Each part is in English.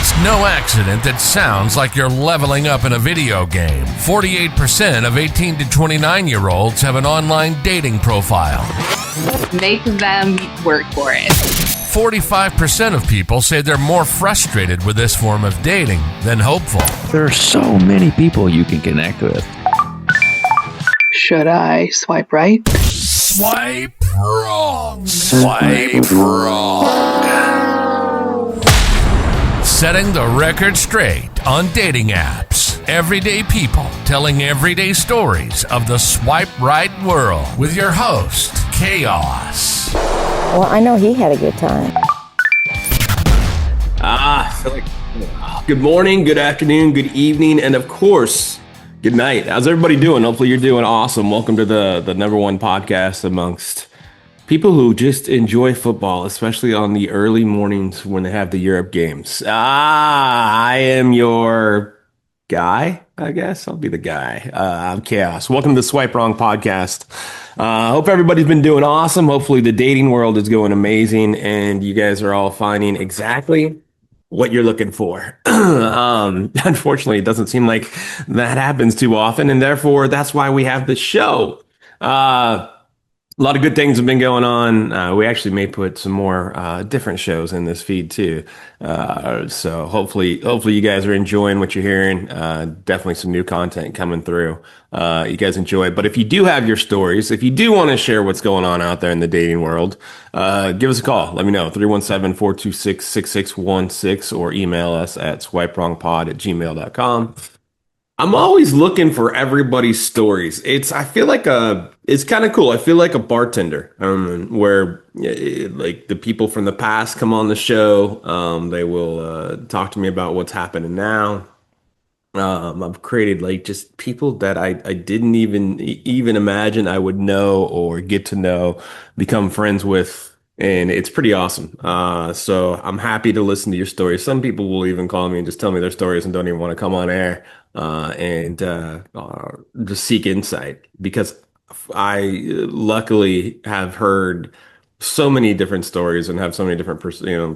It's no accident that sounds like you're leveling up in a video game. 48% of 18 to 29-year-olds have an online dating profile. Make them work for it. 45% of people say they're more frustrated with this form of dating than hopeful. There are so many people you can connect with. Should I swipe right? Swipe wrong. Swipe wrong. Setting the record straight on dating apps. Everyday people telling everyday stories of the swipe right world with your host, Chaos. Well, I know he had a good time. Good morning, good afternoon, good evening, and of course, good night. How's everybody doing? Hopefully you're doing awesome. Welcome to the number one podcast amongst people who just enjoy football, especially on the early mornings when they have the Europe games. I am your guy, I guess. I'll be the guy. I'm Chaos. Welcome to the Swipe Wrong podcast. Hope everybody's been doing awesome. Hopefully the dating world is going amazing and you guys are all finding exactly what you're looking for. Unfortunately, it doesn't seem like that happens too often, and therefore that's why we have the show. A lot of good things have been going on. We actually may put some more different shows in this feed too. So hopefully you guys are enjoying what you're hearing. Definitely some new content coming through. You guys enjoy. But if you do have your stories, if you do want to share what's going on out there in the dating world, give us a call. Let me know. 317-426-6616 or email us at swipewrongpod@gmail.com. I'm always looking for everybody's stories. I feel like it's kind of cool. I feel like a bartender, where like the people from the past come on the show. They will talk to me about what's happening now. I've created like just people that I didn't even imagine I would know or get to know, become friends with. And it's pretty awesome. So I'm happy to listen to your stories. Some people will even call me and just tell me their stories and don't even want to come on air and just seek insight, because I luckily have heard so many different stories and have so many different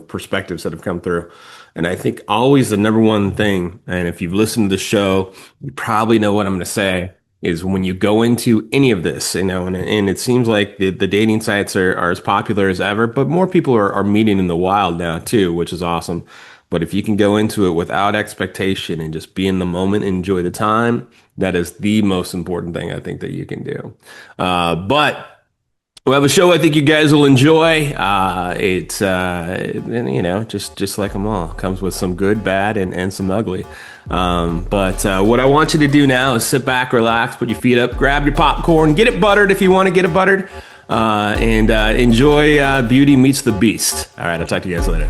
perspectives that have come through. And I think always the number one thing, and if you've listened to the show, you probably know what I'm going to say, is when you go into any of this, and it seems like the dating sites are as popular as ever, but more people are meeting in the wild now too, which is awesome. But if you can go into it without expectation and just be in the moment and enjoy the time, that is the most important thing I think that you can do. But we'll have a show I think you guys will enjoy. It's just like them all. Comes with some good, bad, and some ugly. But what I want you to do now is sit back, relax, put your feet up, grab your popcorn, get it buttered if you want to get it buttered, and enjoy Beauty Meets the Beast. All right, I'll talk to you guys later.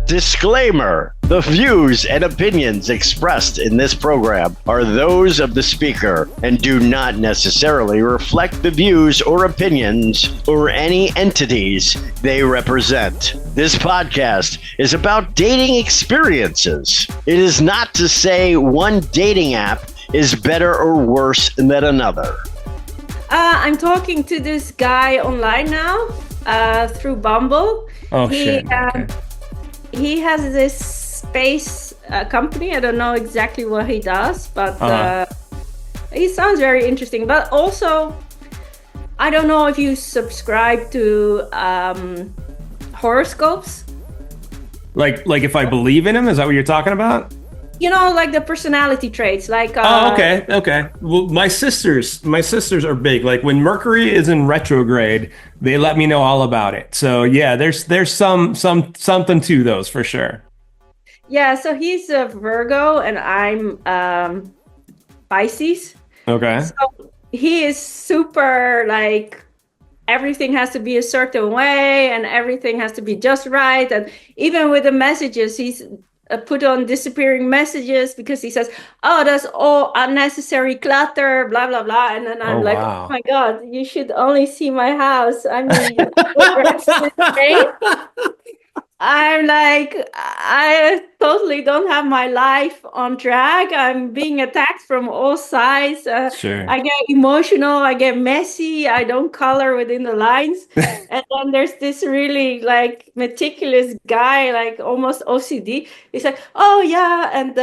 Disclaimer: the views and opinions expressed in this program are those of the speaker and do not necessarily reflect the views or opinions or any entities they represent. This podcast is about dating experiences. It is not to say one dating app is better or worse than another. I'm talking to this guy online now through Bumble. Oh, shit. Okay. He has this space company. I don't know exactly what he does, but he sounds very interesting. But also, I don't know if you subscribe to horoscopes. Like if I believe in him, is that what you're talking about? You know, like the personality traits. Like okay. Well, my sisters are big. Like when Mercury is in retrograde, they let me know all about it. So yeah, there's something to those for sure. Yeah, so he's a Virgo and I'm Pisces. Okay. So he is super like everything has to be a certain way and everything has to be just right. And even with the messages, he's put on disappearing messages because he says, oh, that's all unnecessary clutter, blah, blah, blah. And then I'm wow. Oh my God, you should only see my house. I mean, I'm like, I totally don't have my life on track. I'm being attacked from all sides. Sure. I get emotional, I get messy, I don't color within the lines. And then there's this really like meticulous guy, like almost OCD. He's like, oh yeah, and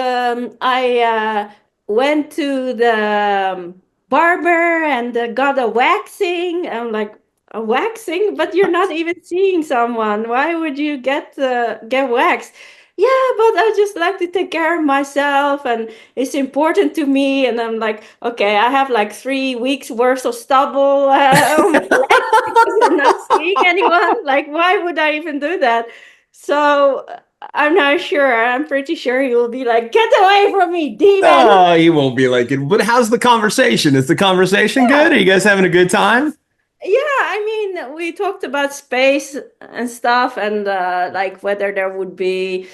I went to the barber and got a waxing. I'm like, a waxing, but you're not even seeing someone. Why would you get waxed? Yeah, but I just like to take care of myself, and it's important to me. And I'm like, okay, I have like 3 weeks worth of stubble on my legs because I'm not seeing anyone. Like, why would I even do that? So I'm not sure. I'm pretty sure he will be like, get away from me, demon. No, he won't be like it. But how's the conversation? Is the conversation good? Are you guys having a good time? Yeah, I mean, we talked about space and stuff, and like whether there would be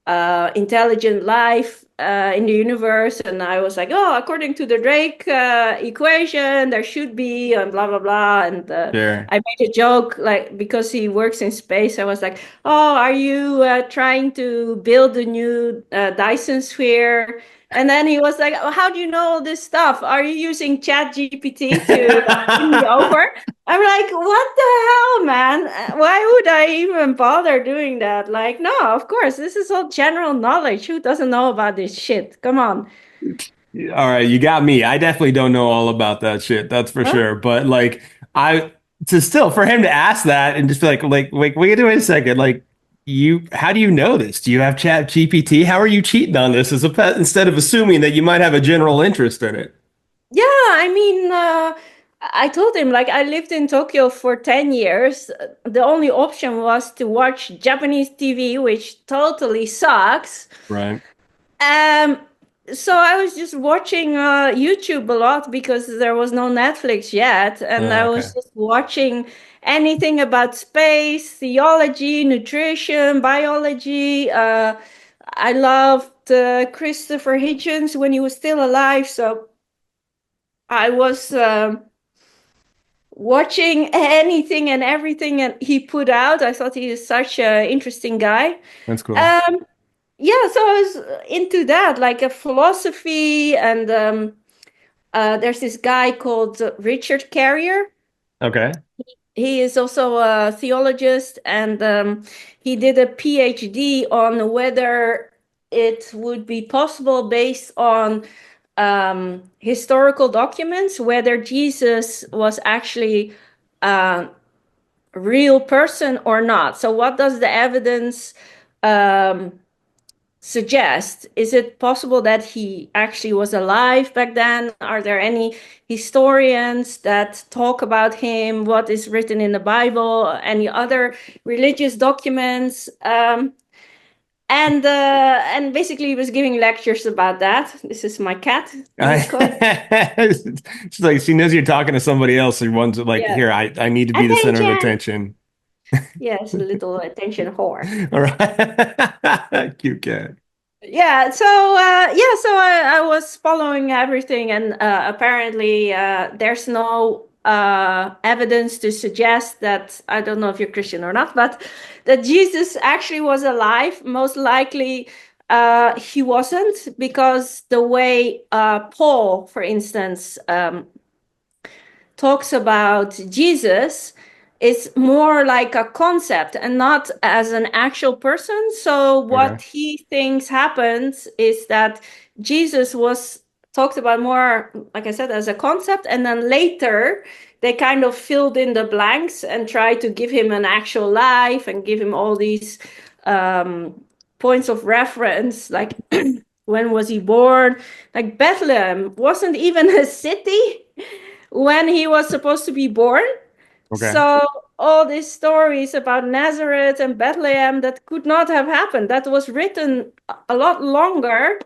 intelligent life in the universe. And I was like, oh, according to the Drake equation, there should be, and blah, blah, blah. And Sure. I made a joke, like, because he works in space, I was like, oh, are you trying to build a new Dyson sphere? And then he was like, oh, how do you know all this stuff? Are you using Chat GPT to win me over? I'm like, what the hell, man? Why would I even bother doing that? Like, no, of course, this is all general knowledge. Who doesn't know about this shit? Come on. All right, you got me. I definitely don't know all about that shit. That's for Huh? sure. But like, I to still for him to ask that and just be like, wait a second. Like, how do you know this? Do you have Chat GPT? How are you cheating on this as a pet instead of assuming that you might have a general interest in it? Yeah, I mean, I told him, like, I lived in Tokyo for 10 years. The only option was to watch Japanese TV, which totally sucks. Right. Um, so I was just watching YouTube a lot because there was no Netflix yet, and I Okay. was just watching anything about space, theology, nutrition, biology. I loved Christopher Hitchens when he was still alive, so I was watching anything and everything and he put out. I thought he is such an interesting guy. That's cool. Um, yeah, so I was into that, like a philosophy, and there's this guy called Richard Carrier. Okay. He is also a theologist, and he did a PhD on whether it would be possible, based on historical documents, whether Jesus was actually a real person or not. So, what does the evidence um, suggest? Is it possible that he actually was alive back then? Are there any historians that talk about him? What is written in the Bible? Any other religious documents? And basically he was giving lectures about that. This is my cat. He's called, She's like she knows you're talking to somebody else who wants like yeah, here, I need to be the center of attention. attention. Yes, a little attention whore. All right. Cute cat. Yeah, so I was following everything, and apparently there's no evidence to suggest that, I don't know if you're Christian or not, but that Jesus actually was alive. Most likely he wasn't, because the way Paul, for instance, talks about Jesus is more like a concept and not as an actual person. So Okay. what he thinks happens is that Jesus was talked about more, like I said, as a concept, and then later they kind of filled in the blanks and tried to give him an actual life and give him all these points of reference, like when was he born? Like Bethlehem wasn't even a city when he was supposed to be born. Okay. So all these stories about Nazareth and Bethlehem, that could not have happened. That was written a lot longer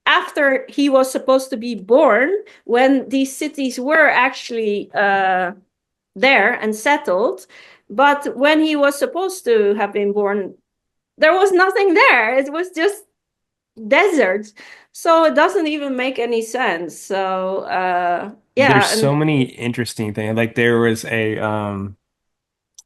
after he was supposed to be born, when these cities were actually there and settled. But when he was supposed to have been born, there was nothing there. It was just desert. So it doesn't even make any sense. So There's yeah, so and many interesting things. Like there was a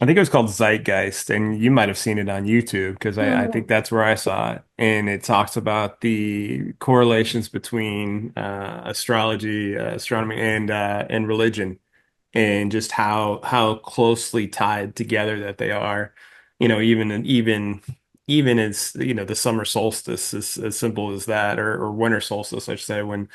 I think it was called Zeitgeist, and you might have seen it on YouTube because I think Mhm. that's where I saw it. And it talks about the correlations between astrology, astronomy, and religion, and just how closely tied together that they are. Even as the summer solstice is as simple as that, or winter solstice, I should say, when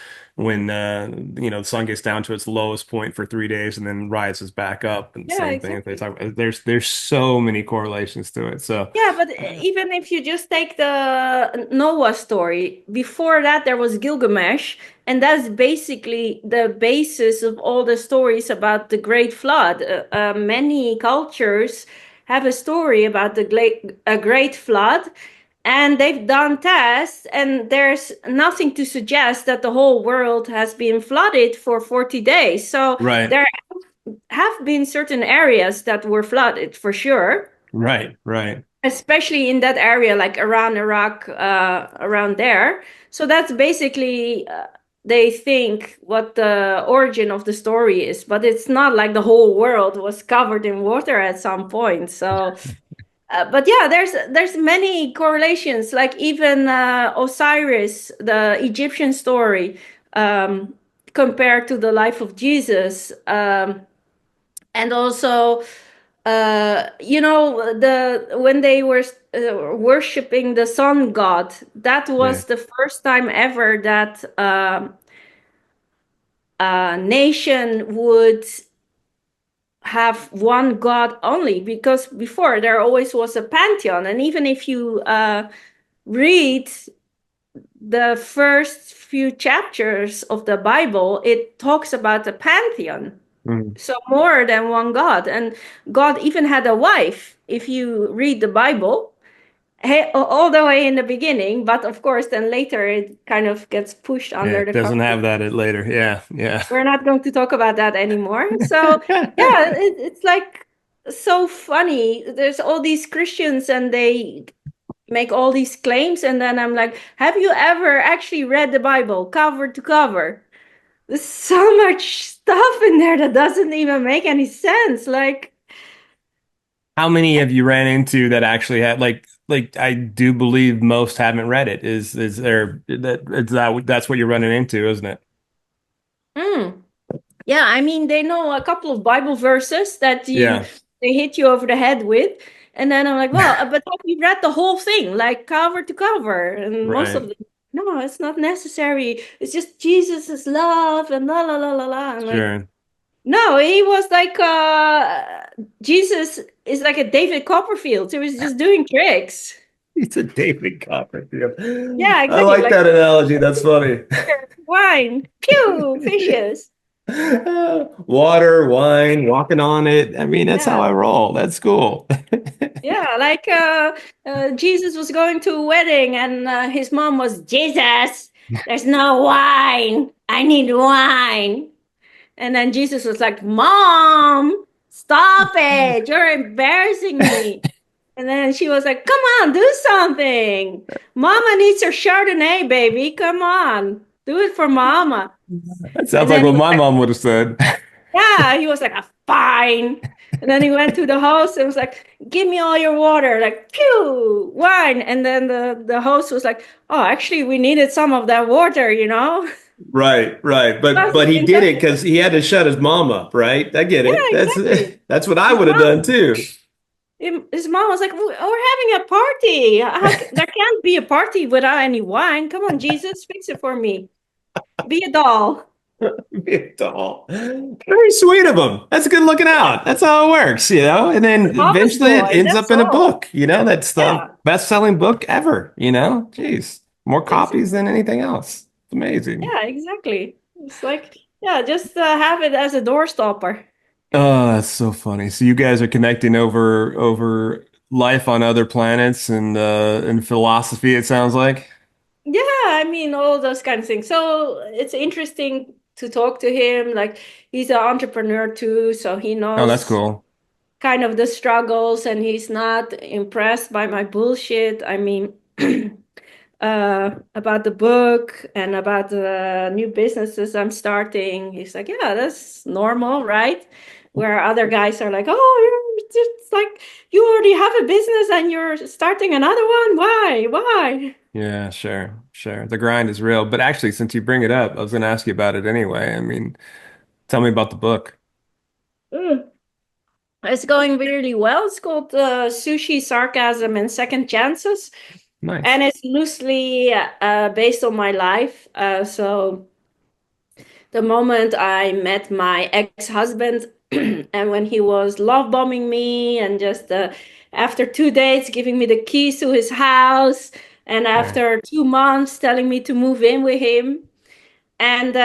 the sun gets down to its lowest point for 3 days and then rises back up, and Yeah, same thing. If they exactly. talk about, there's so many correlations to it. So Yeah, but even if you just take the Noah story, before that there was Gilgamesh, and that's basically the basis of all the stories about the Great Flood. Many cultures have a story about a great flood, and they've done tests, and there's nothing to suggest that the whole world has been flooded for 40 days. So right, there have been certain areas that were flooded for sure, right. especially in that area, like around Iraq, around there. So that's basically, they think, what the origin of the story is, but it's not like the whole world was covered in water at some point. So, but yeah, there's many correlations, like even Osiris, the Egyptian story, um, compared to the life of Jesus. And also the when they were worshiping the sun god, that Yeah. was the first time ever that a nation would have one god only, because before there always was a pantheon. And even if you read the first few chapters of the Bible, it talks about the pantheon. Mhm. So more than one God. And God even had a wife, if you read the Bible, all the way in the beginning. But of course, then later it kind of gets pushed Yeah, under it the doesn't carpet. have that at later. Yeah, yeah. We're not going to talk about that anymore. So yeah, it's like so funny. There's all these Christians and they make all these claims. And then I'm like, have you ever actually read the Bible cover to cover? There's so much stuff in there that doesn't even make any sense. Like, How many have you ran into that actually had like I do believe most haven't read it. Is there that's what you're running into, isn't it? mm, yeah, I mean, they know a couple of Bible verses that Yeah, they hit you over the head with. And then I'm like, well, but have you read the whole thing, like cover to cover? And most of right. them, no, it's not necessary. It's just Jesus' love and la la la la la. I'm like, Sure. no, he was like Jesus is like a David Copperfield. He was just doing tricks. He's a David Copperfield. Yeah, I exactly. like Like that analogy. That's funny. wine, pew, fishes. Water, wine, walking on it. I mean, that's how Yeah, I roll. That's cool. yeah. Like Jesus was going to a wedding, and his mom was, Jesus, there's no wine. I need wine. And then Jesus was like, Mom, stop it. You're embarrassing me. And then she was like, come on, do something. Mama needs her Chardonnay, baby. Come on, do it for Mama. That sounds And like then he what was my like, mom would have said. yeah, he was like, fine. And then he went to the host and was like, give me all your water, like, pew, wine. And then the host was like, oh, actually, we needed some of that water, you know? Right, right. But Must have he been did such it because he had to shut his mom up, right? I get yeah, it. That's exactly. that's what I His would have done mom, too. his mom was like, we're having a party. There can't be a party without any wine. Come on, Jesus, fix it for me. Be a doll. Be a doll. Very sweet of him. That's good looking out. That's how it works, you know? And then Mama's eventually it boy, ends that's up in a all. book, you know? That's the Yeah, best-selling book ever, you know? Jeez. More copies exactly. than anything else. It's amazing. Yeah, exactly. It's like, yeah, just have it as a door stopper. Oh, that's so funny. So you guys are connecting over life on other planets and philosophy, it sounds like. Yeah, I mean, all those kind of things. So it's interesting to talk to him. Like, he's an entrepreneur too, so he Oh, that's knows cool. kind of the struggles, and he's not impressed by my bullshit. I mean, about the book and about the new businesses I'm starting. He's like, yeah, that's normal, right? Where other guys are like, oh, It's like you already have a business and you're starting another one. Why? Yeah, sure, sure. The grind is real. But actually, since you bring it up, I was going to ask you about it anyway. I mean, tell me about the book. Mm. It's going really well. It's called Sushi, Sarcasm, and Second Chances, Nice. and it's loosely based on my life. So the moment I met my ex-husband, and when he was love bombing me, and just after 2 dates giving me the keys to his house, and Sure. after 2 months telling me to move in with him, and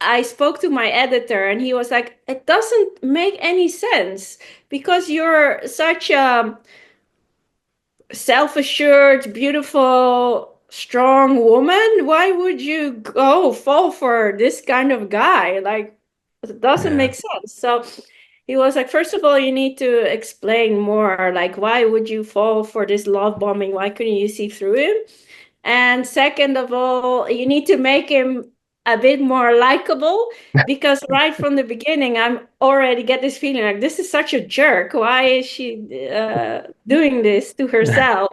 I spoke to my editor, and he was like, "It doesn't make any sense because you're such a self-assured, beautiful, strong woman. Why would you go fall for this kind of guy? Like, it doesn't Yeah. make sense." So he was like, first of all, you need to explain more. Like, why would you fall for this love bombing? Why couldn't you see through him? And second of all, you need to make him a bit more likable because right from the beginning, I'm already get this feeling like this is such a jerk. Why is she doing this to herself?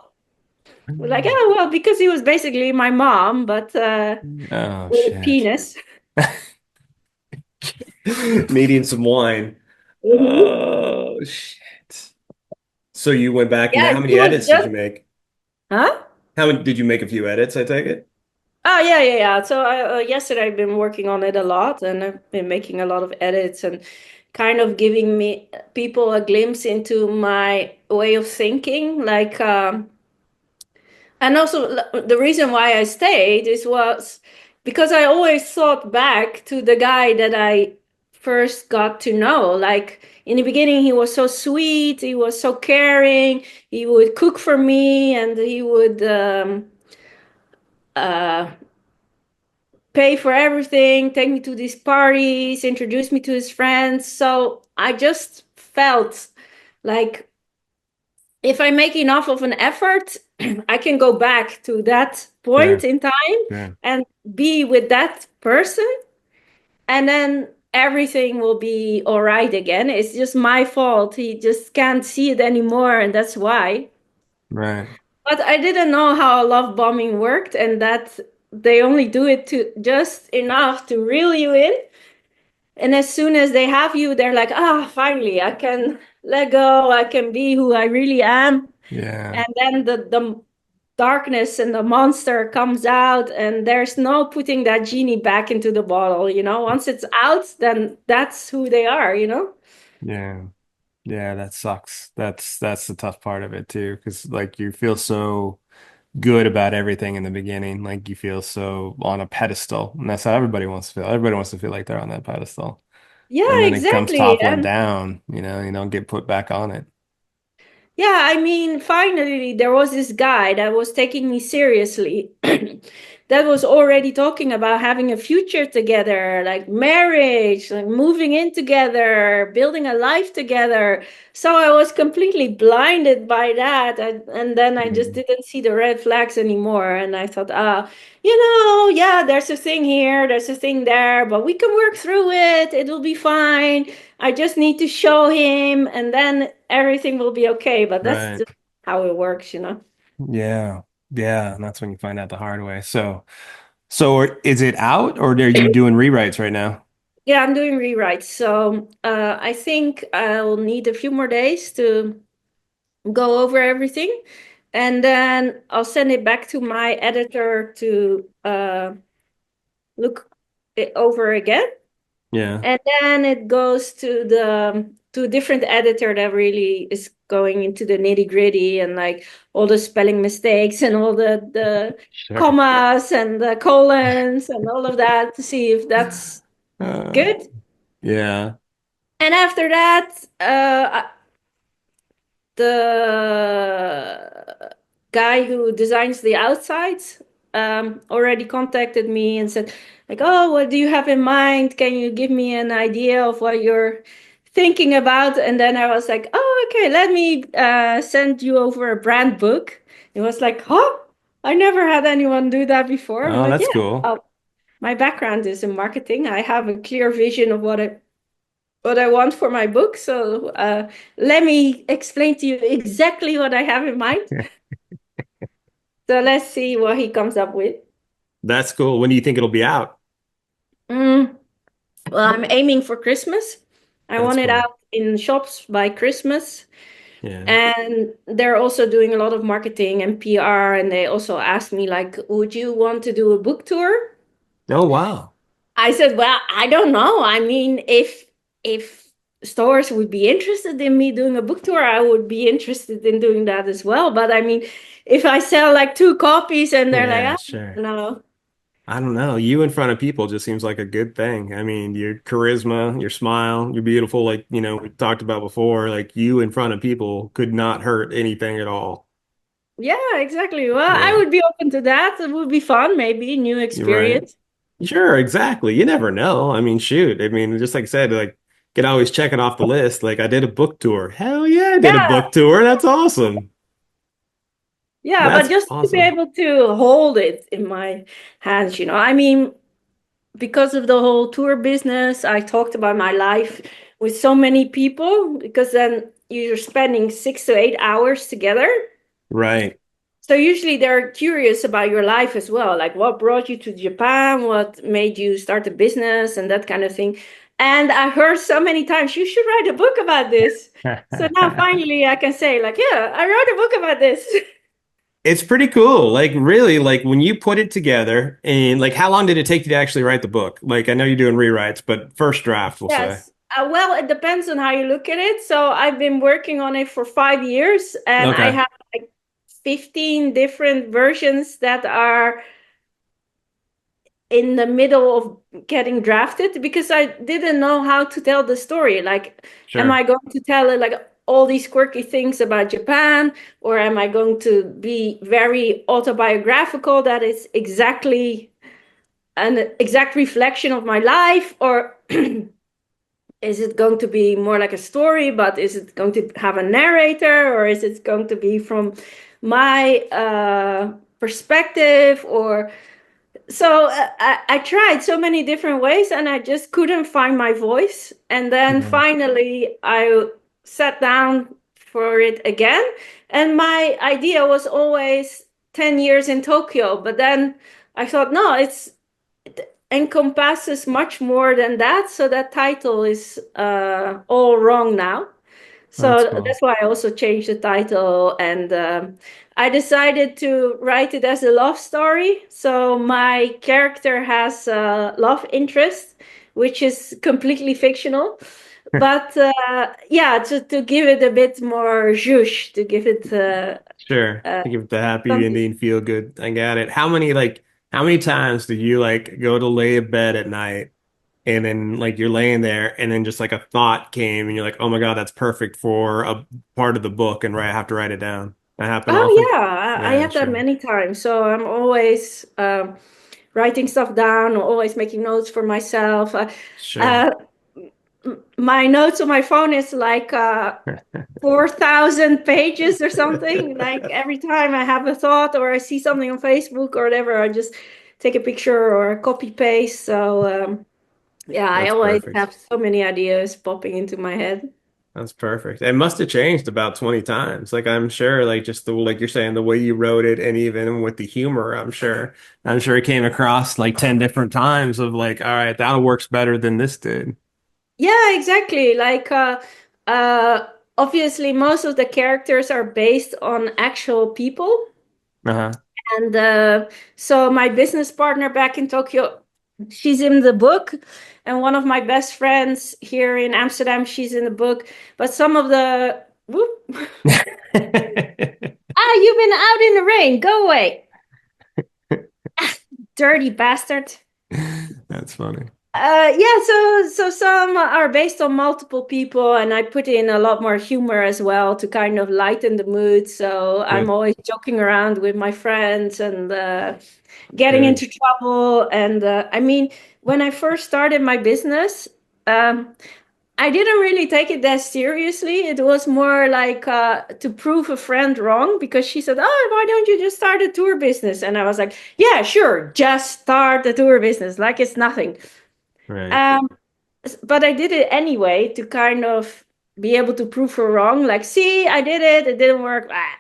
Like, oh, well, because he was basically my mom, but Oh, with a shit. penis. Needing some wine. Mhm. Oh, shit. So you went back and Yeah, how he many was edits did just, you make? huh? How many did you make a few edits, I take it? Oh, yeah. So yesterday I've been working on it a lot, and I've been making a lot of edits and kind of giving me people a glimpse into my way of thinking. Like, and also the reason why I stayed is was because I always thought back to the guy that I first got to know. Like in the beginning, he was so sweet, he was so caring, he would cook for me, and he would uh, pay for everything, take me to these parties, introduce me to his friends. So I just felt like if I make enough of an effort, I can go back to that point Sure, in time sure. and be with that person, and then everything will be all right again. It's just my fault. He just can't see it anymore, and that's why. Right. But I didn't know how love bombing worked, and that they only do it to just enough to reel you in. And as soon as they have you, they're like, ah, finally, I can let go. I can be who I really am. Yeah. And then the darkness and the monster comes out, and there's no putting that genie back into the bottle, you know? Once it's out, then that's who they are, you know? Yeah. Yeah, that sucks. That's the tough part of it too, because like you feel so good about everything in the beginning, like you feel so on a pedestal, and that's how everybody wants to feel. Everybody wants to feel like they're on that pedestal, and Yeah, then it comes exactly. toppling And down. You don't get put back on it. yeah, I mean, finally, there was this guy that was taking me seriously, that was already talking about having a future together, like marriage, like moving in together, building a life together. So I was completely blinded by that. And then I just Mm. didn't see the red flags anymore. And I thought, yeah, there's a thing here, there's a thing there, but we can work through it. It will be fine. I just need to show him, and then everything will be okay. But that's Right. just how it works, you know? Yeah. Yeah, and that's when you find out the hard way. So is it out, or are you doing rewrites right now? Yeah, I'm doing rewrites. So I think I'll need a few more days to go over everything. And then I'll send it back to my editor to look it over again. Yeah. And then it goes to a different editor that really is going into the nitty-gritty and like all the spelling mistakes and all the Sure. commas and the colons and all of that to see if that's Uh, good. yeah. And after that, the guy who designs the outsides already contacted me and said, like, oh, what do you have in mind? Can you give me an idea of what you're thinking about? And then I was like, oh, okay, let me send you over a brand book. It was like, huh? I never had anyone do that before. I'm Oh, like, that's yeah, cool. my background is in marketing. I have a clear vision of what what I want for my book. So let me explain to you exactly what I have in mind. So let's see what he comes up with. That's cool. When do you think it'll be out? Mm, well, I'm aiming for Christmas. I That's want it cool. out in shops by Christmas. Yeah. And they're also doing a lot of marketing and PR. And they also asked me, like, would you want to do a book tour? Oh, wow. I said, well, I don't know. I mean, if stores would be interested in me doing a book tour, I would be interested in doing that as well. But I mean, if I sell like 2 copies and they're like, Yeah, oh, sure. no. I don't know. You in front of people just seems like a good thing. I mean, your charisma, your smile, you're beautiful. Like, we talked about before, like you in front of people could not hurt anything at all. Yeah, exactly. Well, I Yeah, would be open to that. It would be fun, maybe new you're right. experience. Sure, exactly. You never know. I mean, shoot. I mean, just like I said, like, can always check it off the list. Like, I did a book tour. Hell yeah, I did a Yeah, book tour. That's awesome. yeah, but That's just to be awesome. able to hold it in my hands, I mean, because of the whole tour business, I talked about my life with so many people because then you're spending 6 to 8 hours together. Right. So usually they're curious about your life as well, like what brought you to Japan, what made you start a business, and that kind of thing. And I heard so many times, you should write a book about this. So now finally I can say, like, yeah, I wrote a book about this. It's pretty cool. Like really, like when you put it together and like how long did it take you to actually write the book? Like I know you're doing rewrites, but first draft, we'll say. Yes. Well, it depends on how you look at it. So I've been working on it for 5 years and I Okay, have like 15 different versions that are in the middle of getting drafted because I didn't know how to tell the story. Like, am I sure. going to tell it like all these quirky things about Japan, or am I going to be very autobiographical that is exactly an exact reflection of my life, or is it going to be more like a story, but is it going to have a narrator, or is it going to be from my perspective, or so I tried so many different ways and I just couldn't find my voice. And then Yeah. finally I sat down for it again. And my idea was always 10 years in Tokyo. But then I thought, no, it encompasses much more than that. So that title is all wrong now. That's So cool. that's why I also changed the title, and I decided to write it as a love story. So my character has a love interest, which is completely fictional. But yeah, to give it a bit more zhuzh, to give it Sure. uh, I give it the happy something. ending, feel good. I got it. How many times do you like go to lay in bed at night and then like you're laying there and then just like a thought came and you're like, oh my God, that's perfect for a part of the book and I have to write it down. That happen Oh often? yeah, I Yeah, have that sure. many times. So I'm always writing stuff down, always making notes for myself. Sure. Uh, my notes on my phone is like 4,000 pages or something. Like every time I have a thought or I see something on Facebook or whatever, I just take a picture or copy paste. So yeah, I That's always perfect. have so many ideas popping into my head. That's perfect. It must have changed about 20 times. Like I'm sure like just the like you're saying the way you wrote it and even with the humor, I'm sure it came across like 10 different times of like, all right, that works better than this did. Yeah, exactly. Like uh, obviously most of the characters are based on actual people. Uh-huh. And so my business partner back in Tokyo, she's in the book, and one of my best friends here in Amsterdam, she's in the book. But some of the whoop, you've been out in the rain. Go away, dirty bastard. That's funny. Yeah, so some are based on multiple people, and I put in a lot more humor as well to kind of lighten the mood. So I'm Good. always joking around with my friends and getting Good. into trouble. And I mean, when I first started my business, um, I didn't really take it that seriously. It was more like to prove a friend wrong because she said, "Oh, why don't you just start a tour business?" And I was like, "Yeah, sure, just start a tour business, like it's nothing." Right. Um, but I did it anyway to kind of be able to prove her wrong. Like, see, I did it. It didn't work. Ah.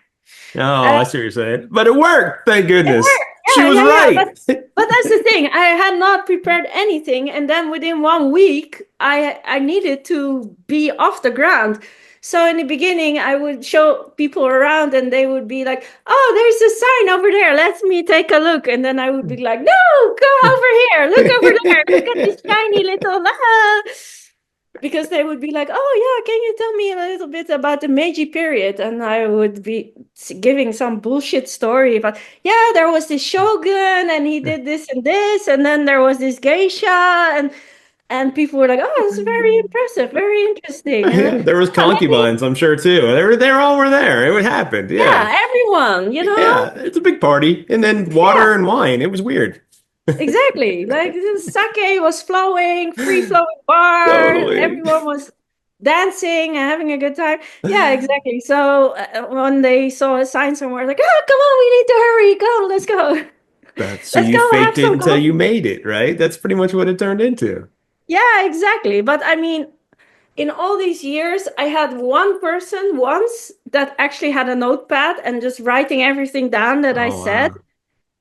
Oh, Uh, I see what you're saying. But it worked. Thank it goodness. worked. She Yeah, was yeah, yeah. right. But that's the thing. I had not prepared anything, and then within 1 week, I needed to be off the ground. So in the beginning, I would show people around, and they would be like, "Oh, there's a sign over there. Let me take a look." And then I would be like, "No, go over here. Look over there. Look at this shiny little." Because they would be like, "Oh yeah, can you tell me a little bit about the Meiji period?" And I would be giving some bullshit story about, yeah, there was this shogun and he did this, and then there was this geisha, and people were like, "Oh, it's very impressive, very interesting." And Yeah, there was yeah, maybe, concubines, I'm sure too. They all were there. It would happen. Yeah. yeah, everyone, Yeah, it's a big party. And then yeah, water and wine. It was weird. exactly. Like the sake was flowing, free flowing bar. Totally. Everyone was dancing and having a good time. Yeah, exactly. So when they saw a sign somewhere, like, "Oh, come on, we need to hurry. Go, let's go. That's so Let's you go have faked it some until you coffee." made it, right? That's pretty much what it turned into. Yeah, exactly. But I mean, in all these years, I had one person once that actually had a notepad and just writing everything down that I Oh, said. wow.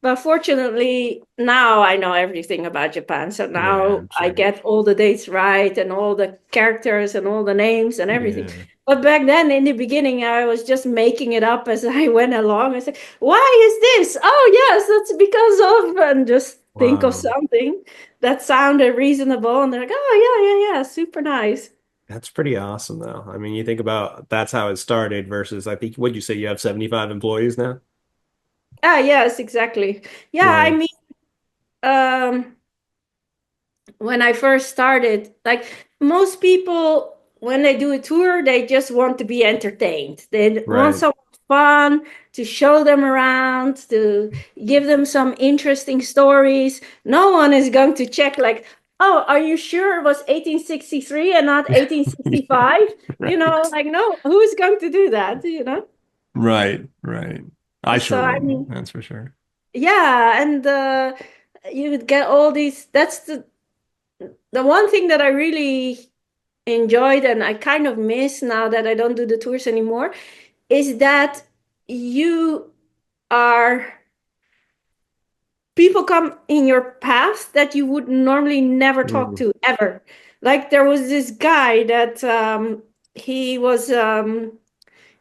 But fortunately, now I know everything about Japan. So Yeah, now I'm I sure. get all the dates right and all the characters and all the names and everything. Yeah. But back then, in the beginning, I was just making it up as I went along. I said, "Why is this? Oh, yes, that's because of," and just think of Wow. something that sounded reasonable. And they're like, "Oh, yeah, yeah, yeah, super nice." That's pretty awesome, though. I mean, you think about that's how it started versus, I think, what'd you say? You have 75 employees now? Ah, yes, exactly. Yeah, I Yeah. mean, um, when I first started, like most people, when they do a tour, they just want to be entertained. They want Right. some fun to show them around, to give them some interesting stories. No one is going to check, like, "Oh, are you sure it was 1863 and not 1865?" Right. Like, no, who's going to do that? Right. Right. I So, sure I wouldn't. mean, That's for sure. yeah, and you would get all these. That's the one thing that I really enjoyed and I kind of miss now that I don't do the tours anymore is that you are people come in your path that you would normally never talk Mm. to ever. Like there was this guy that he was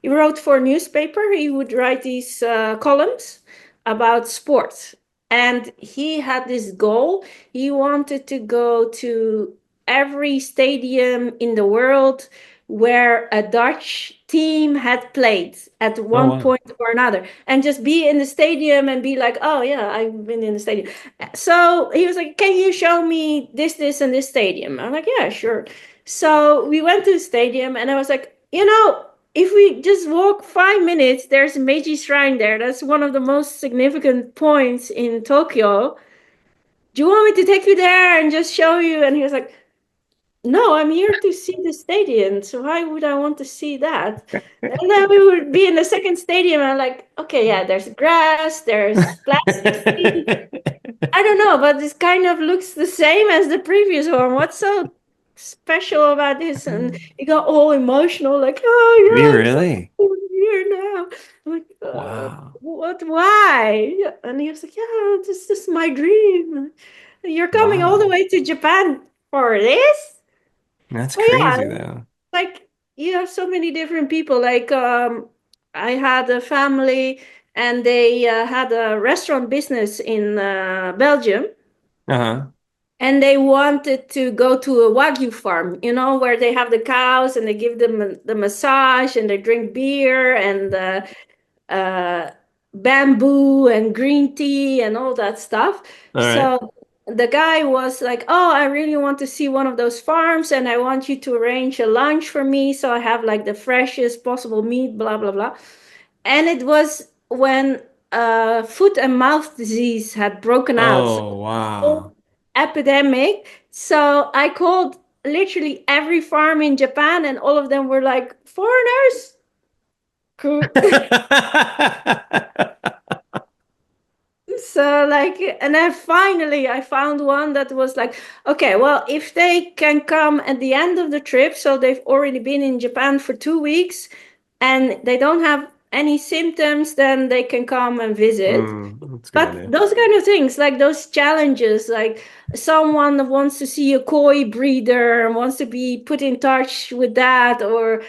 he wrote for a newspaper. He would write these columns about sports. And he had this goal. He wanted to go to every stadium in the world where a Dutch team had played at Oh, one wow. point or another and just be in the stadium and be like, "Oh, yeah, I've been in the stadium." So he was like, "Can you show me this, and this stadium?" I'm like, "Yeah, sure." So we went to the stadium and I was like, if we just walk 5 minutes, there's a Meiji Shrine there. That's one of the most significant points in Tokyo. Do you want me to take you there and just show you? And he was like, "No, I'm here to see the stadium. So why would I want to see that?" And then we would be in the second stadium, and I'm like, "Okay, yeah, there's grass, there's plastic seats. I don't know, but this kind of looks the same as the previous one. What's so special about this?" And he got all emotional, like, "Oh Did he yeah, I'm so really? here now." I'm like, Wow. "What? Why?" And he was like, "Yeah, this is my dream. You're coming all the Wow. way to Japan for this?" That's But yeah, crazy though. like you have so many different people. Like I had a family, and they had a restaurant business in Belgium, Uh-huh. and they wanted to go to a Wagyu farm, where they have the cows and they give them the massage and they drink beer and uh, bamboo and green tea and all that stuff. All right. So the guy was like, "Oh, I really want to see one of those farms and I want you to arrange a lunch for me so I have like the freshest possible meat, blah, blah, blah." And it was when foot and mouth disease had broken out. So Oh, wow. whole epidemic. So I called literally every farm in Japan, and all of them were like, "Foreigners?" So like, and then finally I found one that was like, okay, well, if they can come at the end of the trip, so they've already been in Japan for 2 weeks and they don't have any symptoms, then they can come and visit. That's a good But idea. those kind of things, like those challenges, like someone wants to see a koi breeder and wants to be put in touch with that, or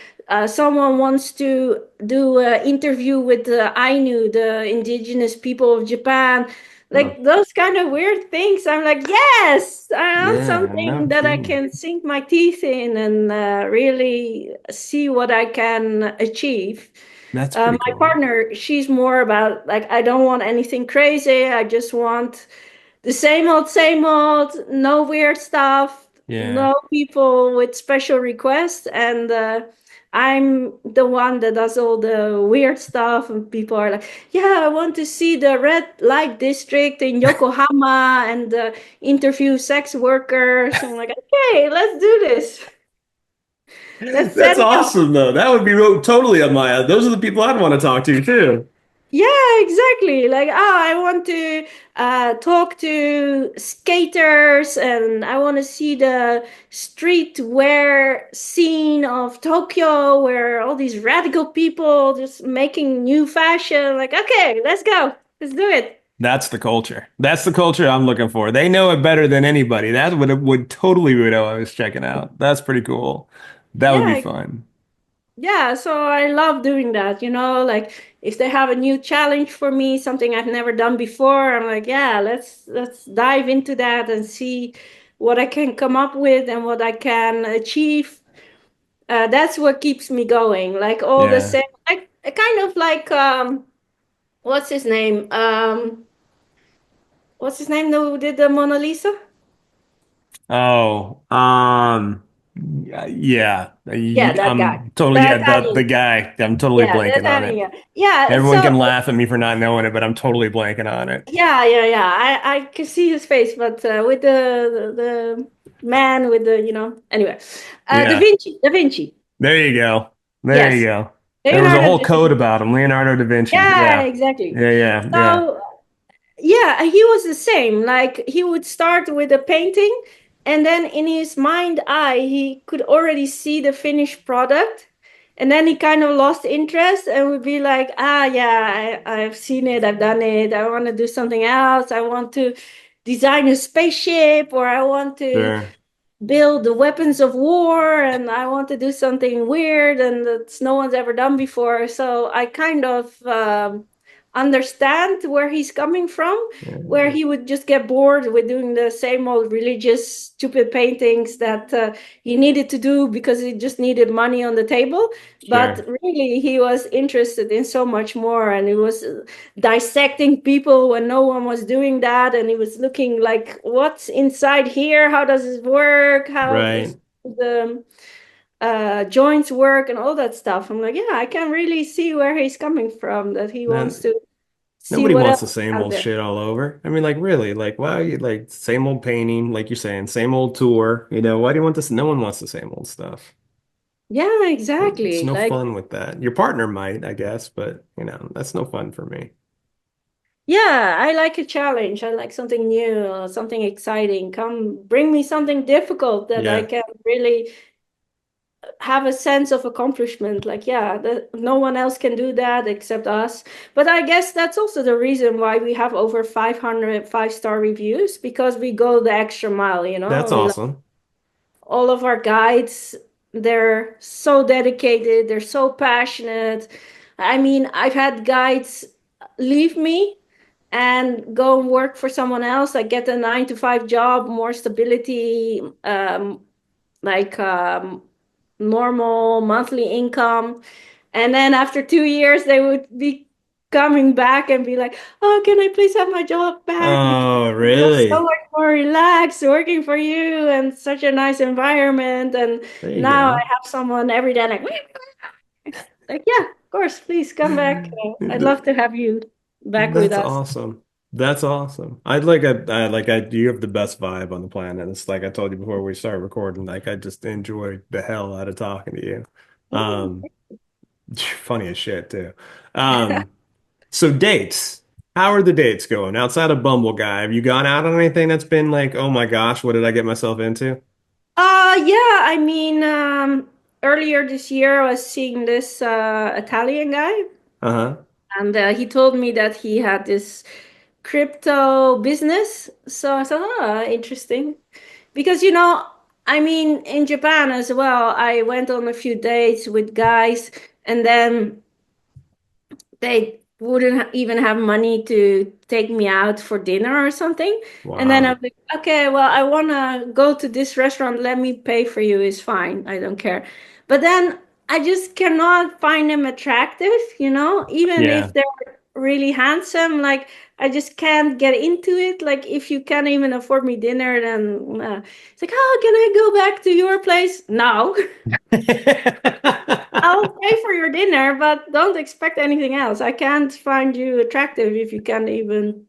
someone wants to do an interview with the Ainu, the indigenous people of Japan, Huh. like those kind of weird things. I'm like, yes, I want Yeah, no something that I kidding. can sink my teeth in and really see what I can achieve. That's pretty My cool. partner, she's more about like, I don't want anything crazy. I just want the same old, no weird stuff, Yeah. no people with special requests. And I'm the one that does all the weird stuff. And people are like, yeah, I want to see the red light district in Yokohama and interview sex workers. I'm like, okay, let's do this. Let's set That's it up. awesome, though. That would be totally up my. Those are the people I'd want to talk to too. Yeah, exactly. Like, I want to talk to skaters and I want to see the streetwear scene of Tokyo where all these radical people just making new fashion. Like, okay, let's go. Let's do it. That's the culture. That's the culture I'm looking for. They know it better than anybody. That would totally be what I was checking out. That's pretty cool. That would be Yeah, fun. yeah, so I love doing that, like if they have a new challenge for me, something I've never done before, I'm like, yeah, let's dive into that and see what I can come up with and what I can achieve. That's what keeps me going. Like all the Yeah. same, like kind of like what's his name? What's his name who did the Mona Lisa? Oh, yeah. Yeah, that guy. I'm totally, The yeah, the Italian. guy. I'm totally Yeah, the blanking on Italian it. guy. Yeah, Everyone so can laugh at me for not knowing it, but I'm totally blanking on it. yeah. I can see his face, but with the man with the anyway, Yeah. Da Vinci. There you go. There you Yes, go. There was a Leonardo whole da code Vinci. about him, Leonardo da Vinci. Yeah, Yeah. exactly. Yeah. So yeah, he was the same. Like he would start with a painting, and then in his mind eye, he could already see the finished product. And then he kind of lost interest and would be like, yeah, I've seen it, I've done it. I want to do something else. I want to design a spaceship, or I want to Sure. build the weapons of war, and I want to do something weird and that's no one's ever done before. So I kind of understand where he's coming from, where Yeah. he would just get bored with doing the same old religious stupid paintings that he needed to do because he just needed money on the table. But Sure. really, he was interested in so much more, and he was dissecting people when no one was doing that, and he was looking like, what's inside here, how does this work, how does Right. the joints work and all that stuff. I'm like, yeah, I can really see where he's coming from, that he wants Then to see nobody what wants else the is same out old there. shit all over. I mean, like, really, like, why are you like same old painting, like you're saying, same old tour? Why do you want this? No one wants the same old stuff. Yeah, It's exactly. no Like, fun with that. Your partner might, I guess, but that's no fun for me. yeah, I like a challenge. I like something new, something exciting. Come bring me something difficult that I Yeah, can really have a sense of accomplishment. Like, yeah, no one else can do that except us. But I guess that's also the reason why we have over 500 five-star reviews, because we go the extra mile, that's We like awesome. all of our guides. They're so dedicated, they're so passionate. I mean, I've had guides leave me and go and work for someone else, like get a 9 to 5 job, more stability, like normal monthly income. And then after 2 years, they would be coming back and be like, "Oh, can I please have my job back? Because Oh, I feel so really? much more relaxed working for you and such a nice environment." And There you now I go. have someone every day like, yeah, of course, please come back. I'd love to have you back with That's us. awesome. That's awesome. You have the best vibe on the planet. It's like I told you before we started recording, like I just enjoyed the hell out of talking to you. Mm. Um, funny as shit too. Um, so dates. How are the dates going outside of Bumble Guy? Have you gone out on anything that's been like, oh my gosh, what did I get myself into? Yeah, I mean, earlier this year I was seeing this Italian guy, Uh-huh. and he told me that he had this crypto business. So I thought, oh, interesting. Because, I mean, in Japan as well, I went on a few dates with guys, and then they wouldn't even have money to take me out for dinner or something. And then I'm Wow. like, okay, well, I want to go to this restaurant. Let me pay for you. It's fine. I don't care. But then I just cannot find them attractive, even Yeah. if they're really handsome. Like, I just can't get into it. Like, if you can't even afford me dinner, then it's like, oh, can I go back to your place? No. I'll pay for your dinner, but don't expect anything else. I can't find you attractive if you can't even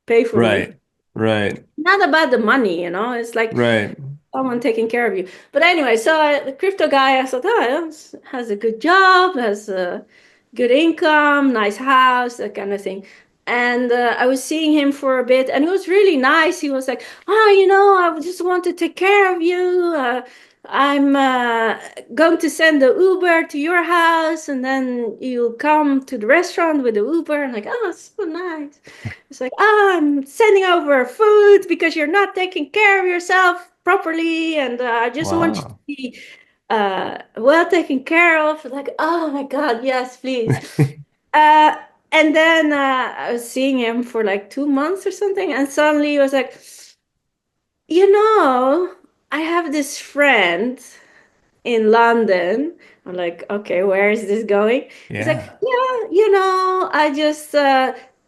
pay for me. Right. Right. Not about the money, it's like Right. someone taking care of you. But anyway, so the crypto guy, I thought, oh, has a good job, has a good income, nice house, that kind of thing. And I was seeing him for a bit, and he was really nice. He was like, "Oh, I just want to take care of you. I'm going to send the Uber to your house, and then you come to the restaurant with the Uber." And like, oh, so nice. It's like, oh, I'm sending over food because you're not taking care of yourself properly, and I just want you to Wow. be well taken care of. Like, oh my God, yes, please. Uh, and then I was seeing him for like 2 months or something, and suddenly he was like, I have this friend in London. I'm like, okay, where is this going? He's like, Yeah. yeah, I just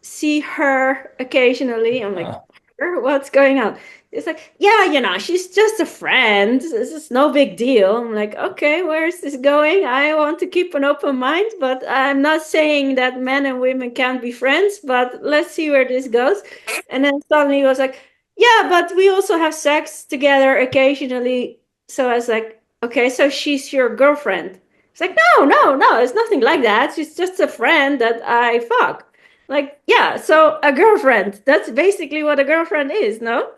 see her occasionally. I'm like, Uh, her? What's going on? It's like, yeah, she's just a friend. This is no big deal. I'm like, okay, where is this going? I want to keep an open mind, but I'm not saying that men and women can't be friends, but let's see where this goes. And then suddenly he was like, yeah, but we also have sex together occasionally. So I was like, okay, so she's your girlfriend. It's like, no, no, no, it's nothing like that. She's just a friend that I fuck. Like, yeah, so a girlfriend. That's basically what a girlfriend is, no?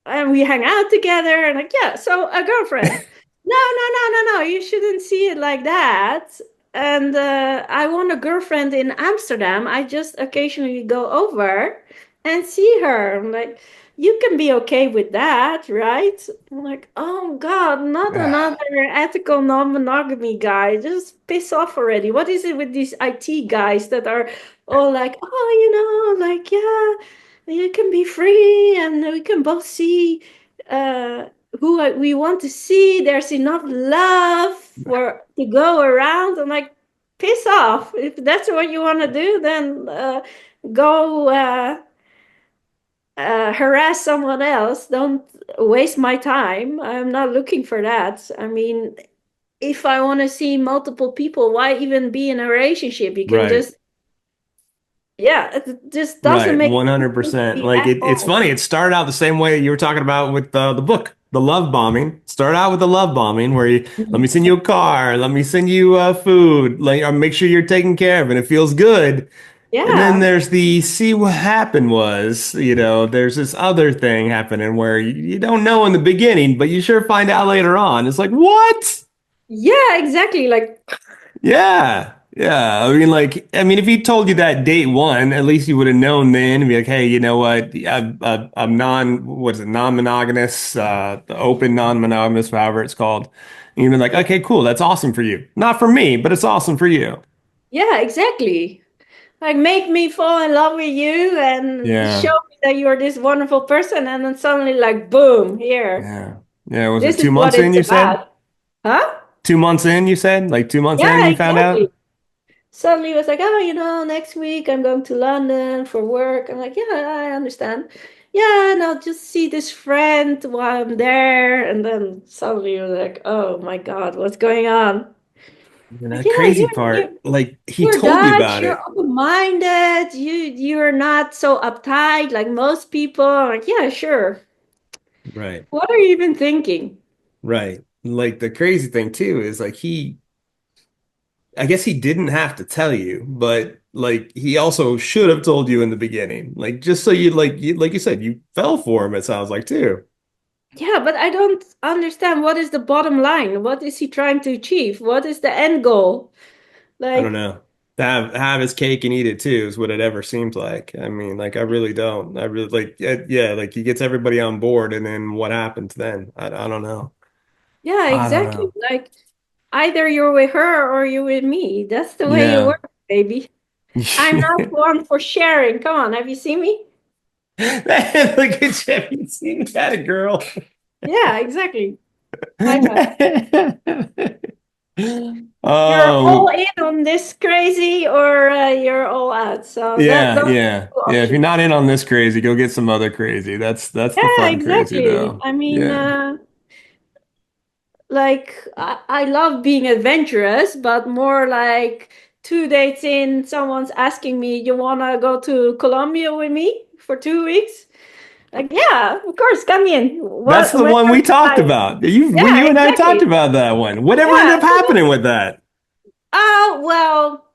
And we hang out together and like, yeah, so a girlfriend. No, no, no, no, no, you shouldn't see it like that. And I want a girlfriend in Amsterdam. I just occasionally go over and see her. I'm like, you can be okay with that, right? I'm like, oh God, not another ethical non-monogamy guy. Just piss off already. What is it with these IT guys that are all like, oh, like, yeah, you can be free and we can both see uh, who we want to see. There's enough love for to go around. I'm like, piss off. If that's what you want to do, then go harass someone else. Don't waste my time. I'm not looking for that. I mean, if I want to see multiple people, why even be in a relationship? You can right. just, yeah, it just doesn't Right. make sense to 100%. be Like at it's all. funny. It started out the same way you were talking about with the book, the love bombing. Start out with the love bombing where you let me send you a car, let me send you food, like make sure you're taken care of and it feels good. And then Yeah. there's the see what happened was, there's this other thing happening where you don't know in the beginning, but you sure find out later on. It's like, what? Yeah, exactly. Like, Yeah. Yeah. I mean, if he told you that date one, at least you would have known then and be like, hey, you know what? I'm what is it, non-monogamous, open non-monogamous, however it's called. And you'd be like, okay, cool. That's awesome for you. Not for me, but it's awesome for you. yeah, exactly. Like, make me fall in love with you and show Yeah. me that you're this wonderful person. And then suddenly, like, boom, here. Yeah. Yeah. Was it This is two what months in, it's you said? about. Huh? 2 months in, you said? Like 2 months in, Yeah, you found exactly. out? Suddenly it was like, oh, next week I'm going to London for work. I'm like, yeah, I understand. Yeah, and I'll just see this friend while I'm there. And then suddenly you're like, oh my God, what's going on? And Like, the yeah, crazy you're part, like he you're told you Dutch, about you're it. open-minded, you're not so uptight like most people. I'm like, yeah, sure. Right. What are you even thinking? Right. Like the crazy thing too is like I guess he didn't have to tell you, but like he also should have told you in the beginning. Like just so you like you said, you fell for him, it sounds like too. Yeah, but I don't understand what is the bottom line. What is he trying to achieve? What is the end goal? I don't Like, know. To have his cake and eat it too is what it ever seemed like. I mean, like I really don't. I really like yeah, like he gets everybody on board and then what happens then? I don't know. yeah, I don't exactly. know. Like either you're with her or you're with me. That's the way it Yeah. works, baby. I'm not one for sharing. Come on, have you seen me? Look at you. Have you seen that girl? Yeah, exactly. I know. You're all Um, in on this crazy or you're all out. So that yeah, those are yeah, two yeah. If you're options. not in on this crazy, go get some other crazy. That's the Yeah, fun crazy exactly. though. I mean, Yeah. like I love being adventurous, but more like 2 dates in, someone's asking me, "You wanna go to Colombia with me for 2 weeks?" Like, yeah, of course, come in. That's What? the When one are we you talked flying? about. You Yeah, and I talked exactly. about that one. Whatever ended Yeah. up happening with that? Oh well,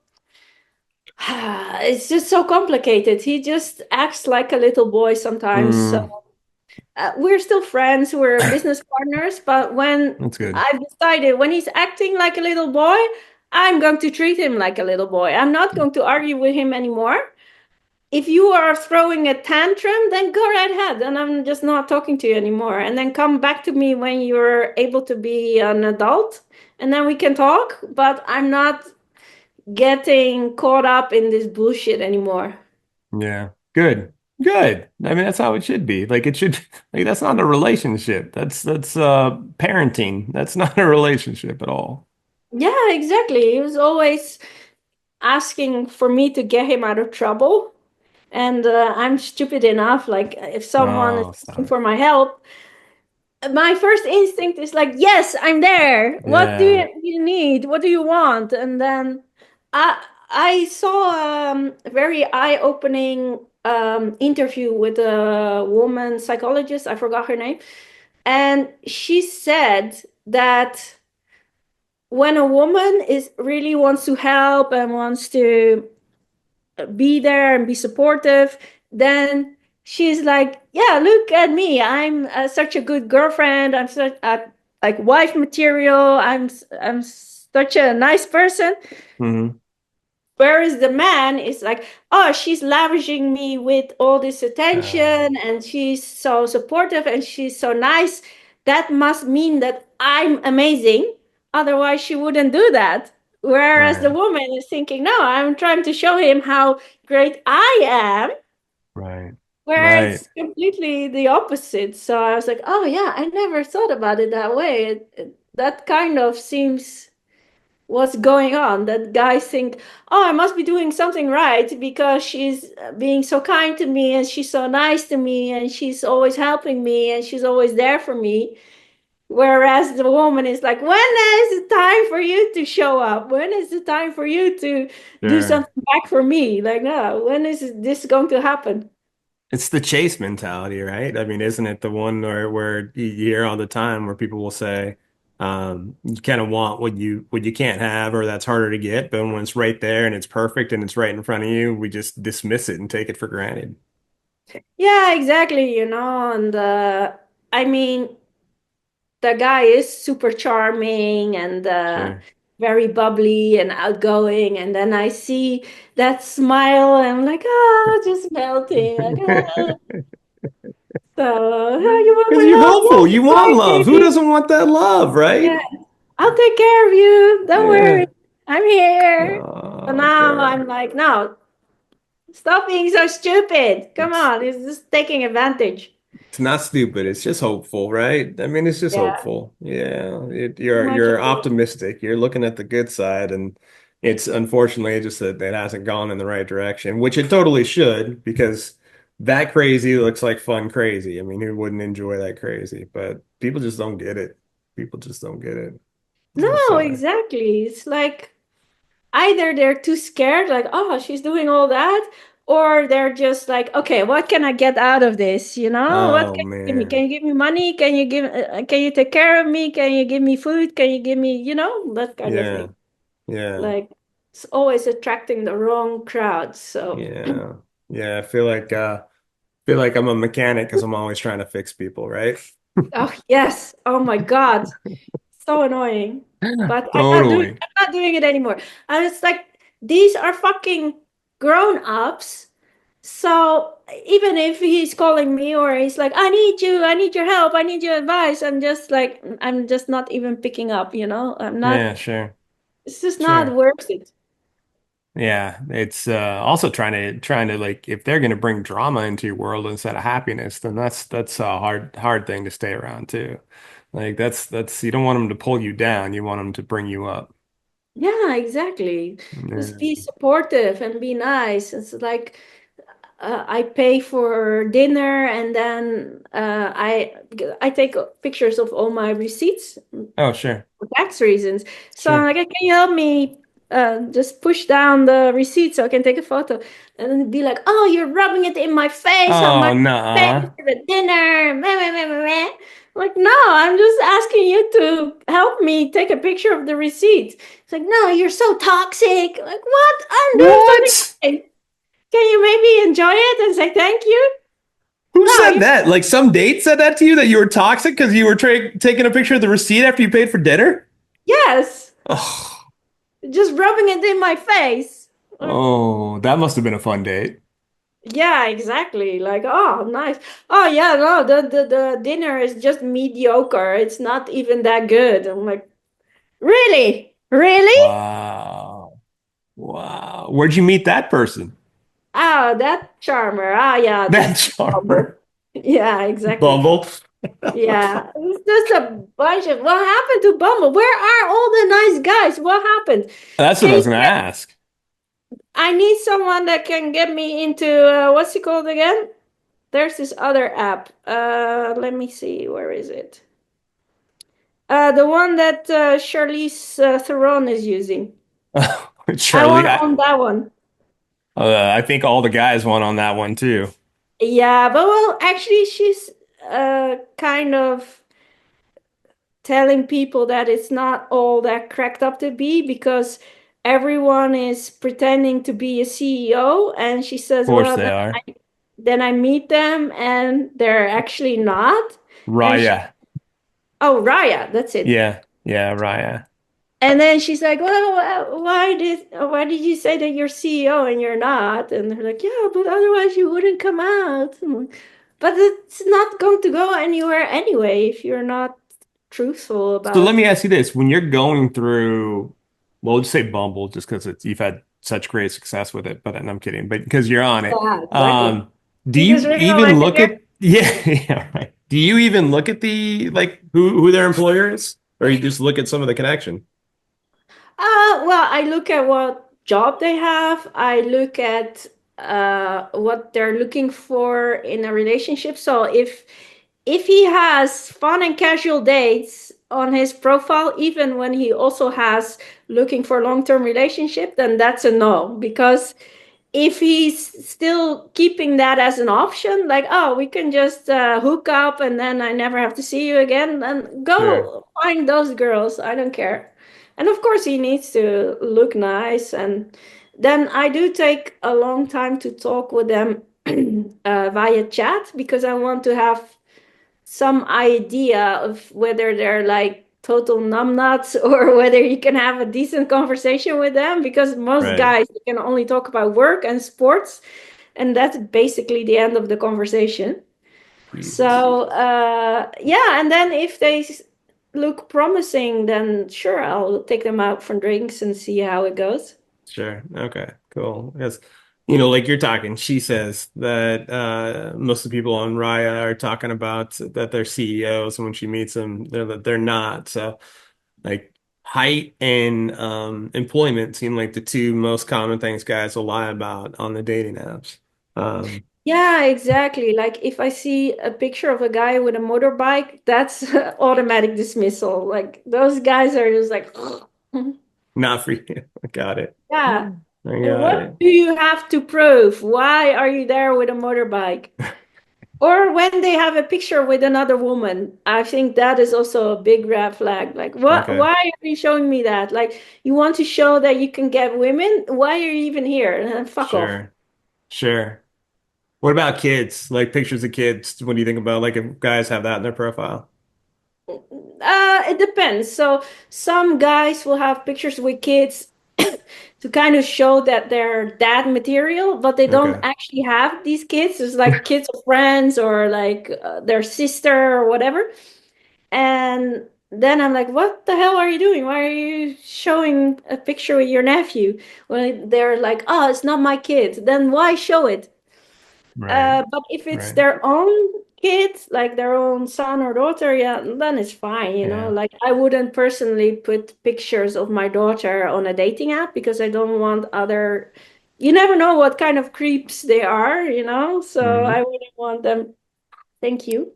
it's just so complicated. He just acts like a little boy sometimes. So Mm, we're still friends. We're business partners. But when that's good. I've decided when he's acting like a little boy, I'm going to treat him like a little boy. I'm not going to argue with him anymore. If you are throwing a tantrum, then go right ahead. And I'm just not talking to you anymore. And then come back to me when you're able to be an adult. And then we can talk. But I'm not getting caught up in this bullshit anymore. Yeah. Good. Good. I mean, that's how it should be. Like it should like that's not a relationship. That's parenting. That's not a relationship at all. Yeah, exactly. He was always asking for me to get him out of trouble. And I'm stupid enough. Like, if someone is Oh, asking stop. for my help, my first instinct is like, yes, I'm there. What do Yeah. you need? What do you want? And then I saw a very eye-opening interview with a woman psychologist. I forgot her name. And she said that when a woman is really wants to help and wants to be there and be supportive, then she's like, yeah, look at me. I'm such a good girlfriend. I'm such a like wife material. I'm such a nice person. Hmm. Whereas the man is like, oh, she's lavishing me with all this attention and she's so supportive and she's so nice. That must mean that I'm amazing. Otherwise, she wouldn't do that. Whereas the Right. woman is thinking, no, I'm trying to show him how great I am, Right. where Right. it's completely the opposite. So I was like, oh, yeah, I never thought about it that way. That kind of seems what's going on, that guys think, oh, I must be doing something right because she's being so kind to me and she's so nice to me and she's always helping me and she's always there for me, whereas the woman is like, when is the time for you to show up? When is the time for you to do Sure. something back for me? Like, no, when is this going to happen? It's the chase mentality, right? I mean, isn't it the one where you hear all the time where people will say, you kind of want what you can't have or that's harder to get, but when it's right there and it's perfect and it's right in front of you, we just dismiss it and take it for granted. Yeah, exactly, and I mean, the guy is super charming and Sure. very bubbly and outgoing. And then I see that smile and I'm like, ah, just melting. Like, ah. So, "Oh, you want Because my you're love? hopeful. Yes, You of want course, love. Who baby. doesn't want that love, right? Yeah, I'll take care of you. Don't worry. Yeah. I'm here. So Oh, now girl. I'm like, no, stop being so stupid. Come It's on, it's just taking advantage. it's not stupid. It's just hopeful, right? I mean, it's just Yeah, hopeful. Yeah. too much of You're it. optimistic. You're looking at the good side, and it's unfortunately just that it hasn't gone in the right direction, which it totally should, because that crazy looks like fun crazy. I mean, who wouldn't enjoy that crazy? But people just don't get it. People just don't get it. I'm No, sorry. exactly. It's like, either they're too scared, like, oh, she's doing all that, or they're just like, okay, what can I get out of this? What Oh can you give me? Can man. you give me money? Can you take care of me? Can you give me food? Can you give me, that kind of Yeah. thing? Yeah. Like, it's always attracting the wrong crowd. So, Yeah. Yeah, feel like I'm a mechanic because I'm always trying to fix people, right? oh yes, oh my God, so annoying. But Totally. I'm not doing it anymore. And it's like these are fucking grown-ups. So even if he's calling me or he's like, I need you, I need your help, I need your advice, I'm just not even picking up, you know? I'm not, Yeah, sure. it's just not Sure. worth it. Yeah, it's also trying to like if they're going to bring drama into your world instead of happiness, then that's a hard thing to stay around too. Like that's you don't want them to pull you down, you want them to bring you up. Yeah, exactly. Just Yeah. be supportive and be nice. It's like I pay for dinner and then I take pictures of all my receipts Oh, sure. for tax reasons. So I'm Sure. like, can you help me just push down the receipt so I can take a photo? And then be like, oh, you're rubbing it in my face. How Oh, much pay nah. for the dinner? Meh, meh, meh, meh, meh. Like, no, I'm just asking you to help me take a picture of the receipt. It's like, no, you're so toxic. Like, what? I'm doing something What? right. Can you maybe enjoy it and say thank you? Who No, said you're that? Like some date said that to you that you were toxic because you were taking a picture of the receipt after you paid for dinner? yes, Oh, just rubbing it in my face. Like, oh, that must have been a fun date. yeah, exactly. Like, oh, nice. Oh, yeah, no, the dinner is just mediocre. It's not even that good. I'm like, really? Really? Wow. Wow. Where'd you meet that person? Ah, that charmer. Ah, yeah, That that's charmer. Bumble. Yeah, exactly. Bumble. Yeah, it's just a bunch of what happened to Bumble? Where are all the nice guys? What happened? That's what I Can was you going to get, ask. I need someone that can get me into what's it called again? There's this other app. Let me see. Where is it? The one that Charlize Theron is using. I Charlie, want on that one. I think all the guys won on that one too. Yeah, but well, actually, she's kind of telling people that it's not all that cracked up to be because everyone is pretending to be a CEO, and she Of says, course "Well, they are. then I meet them, and they're actually not." And she, Raya. oh, Raya, that's it. Yeah. Yeah, Raya. And then she's like, "Well, why did you say that you're CEO and you're not?" And they're like, "Yeah, but otherwise you wouldn't come out." But it's not going to go anywhere anyway if you're not truthful So let about. me ask you this. When you're going through, well, just say Bumble just because you've had such great success with it, but and I'm kidding, but because you're on it. Yeah, exactly. Do You just you ring on my even look finger. at yeah, yeah, right. Do you even look at the like who their employer is? Or you just look at some of the connection? Well, I look at what job they have. I look at what they're looking for in a relationship. So if he has fun and casual dates on his profile, even when he also has looking for long-term relationship, then that's a no. Because if he's still keeping that as an option, like, oh, we can just hook up and then I never have to see you again, then Sure. go find those girls. I don't care. And of course, he needs to look nice. And then I do take a long time to talk with them via chat because I want to have some idea of whether they're like total numbnuts or whether you can have a decent conversation with them because most Right. guys can only talk about work and sports and that's basically the end of the conversation. Jesus. So yeah, and then if they look promising, then sure, I'll take them out for drinks and see how it goes. Sure. Okay. Cool. Because, like you're talking, she says that most of the people on Raya are talking about that they're CEOs, and when she meets them, they're not. So, like height and employment seem like the two most common things guys will lie about on the dating apps. Um, Yeah, exactly. Like if I see a picture of a guy with a motorbike, that's automatic dismissal. Like those guys are just like, not for you. I got it. yeah. I And got what it. do you have to prove? Why are you there with a motorbike? Or when they have a picture with another woman, I think that is also a big red flag. Like, what? Okay. Why are you showing me that? Like, you want to show that you can get women? Why are you even here? Fuck off. Sure. Sure. What about kids? Like pictures of kids. What do you think about like if guys have that in their profile? It depends. So some guys will have pictures with kids to kind of show that they're dad material, but they don't Okay. actually have these kids. It's like kids of friends or like their sister or whatever. And then I'm like, what the hell are you doing? Why are you showing a picture with your nephew? When they're like, oh, it's not my kid. Then why show it? Right. But if it's Right. their own kids, like their own son or daughter, yeah, then it's fine, you know. Yeah. Like I wouldn't personally put pictures of my daughter on a dating app because I don't want other, you never know what kind of creeps they are, you know. So I Hmm. wouldn't want them, thank you,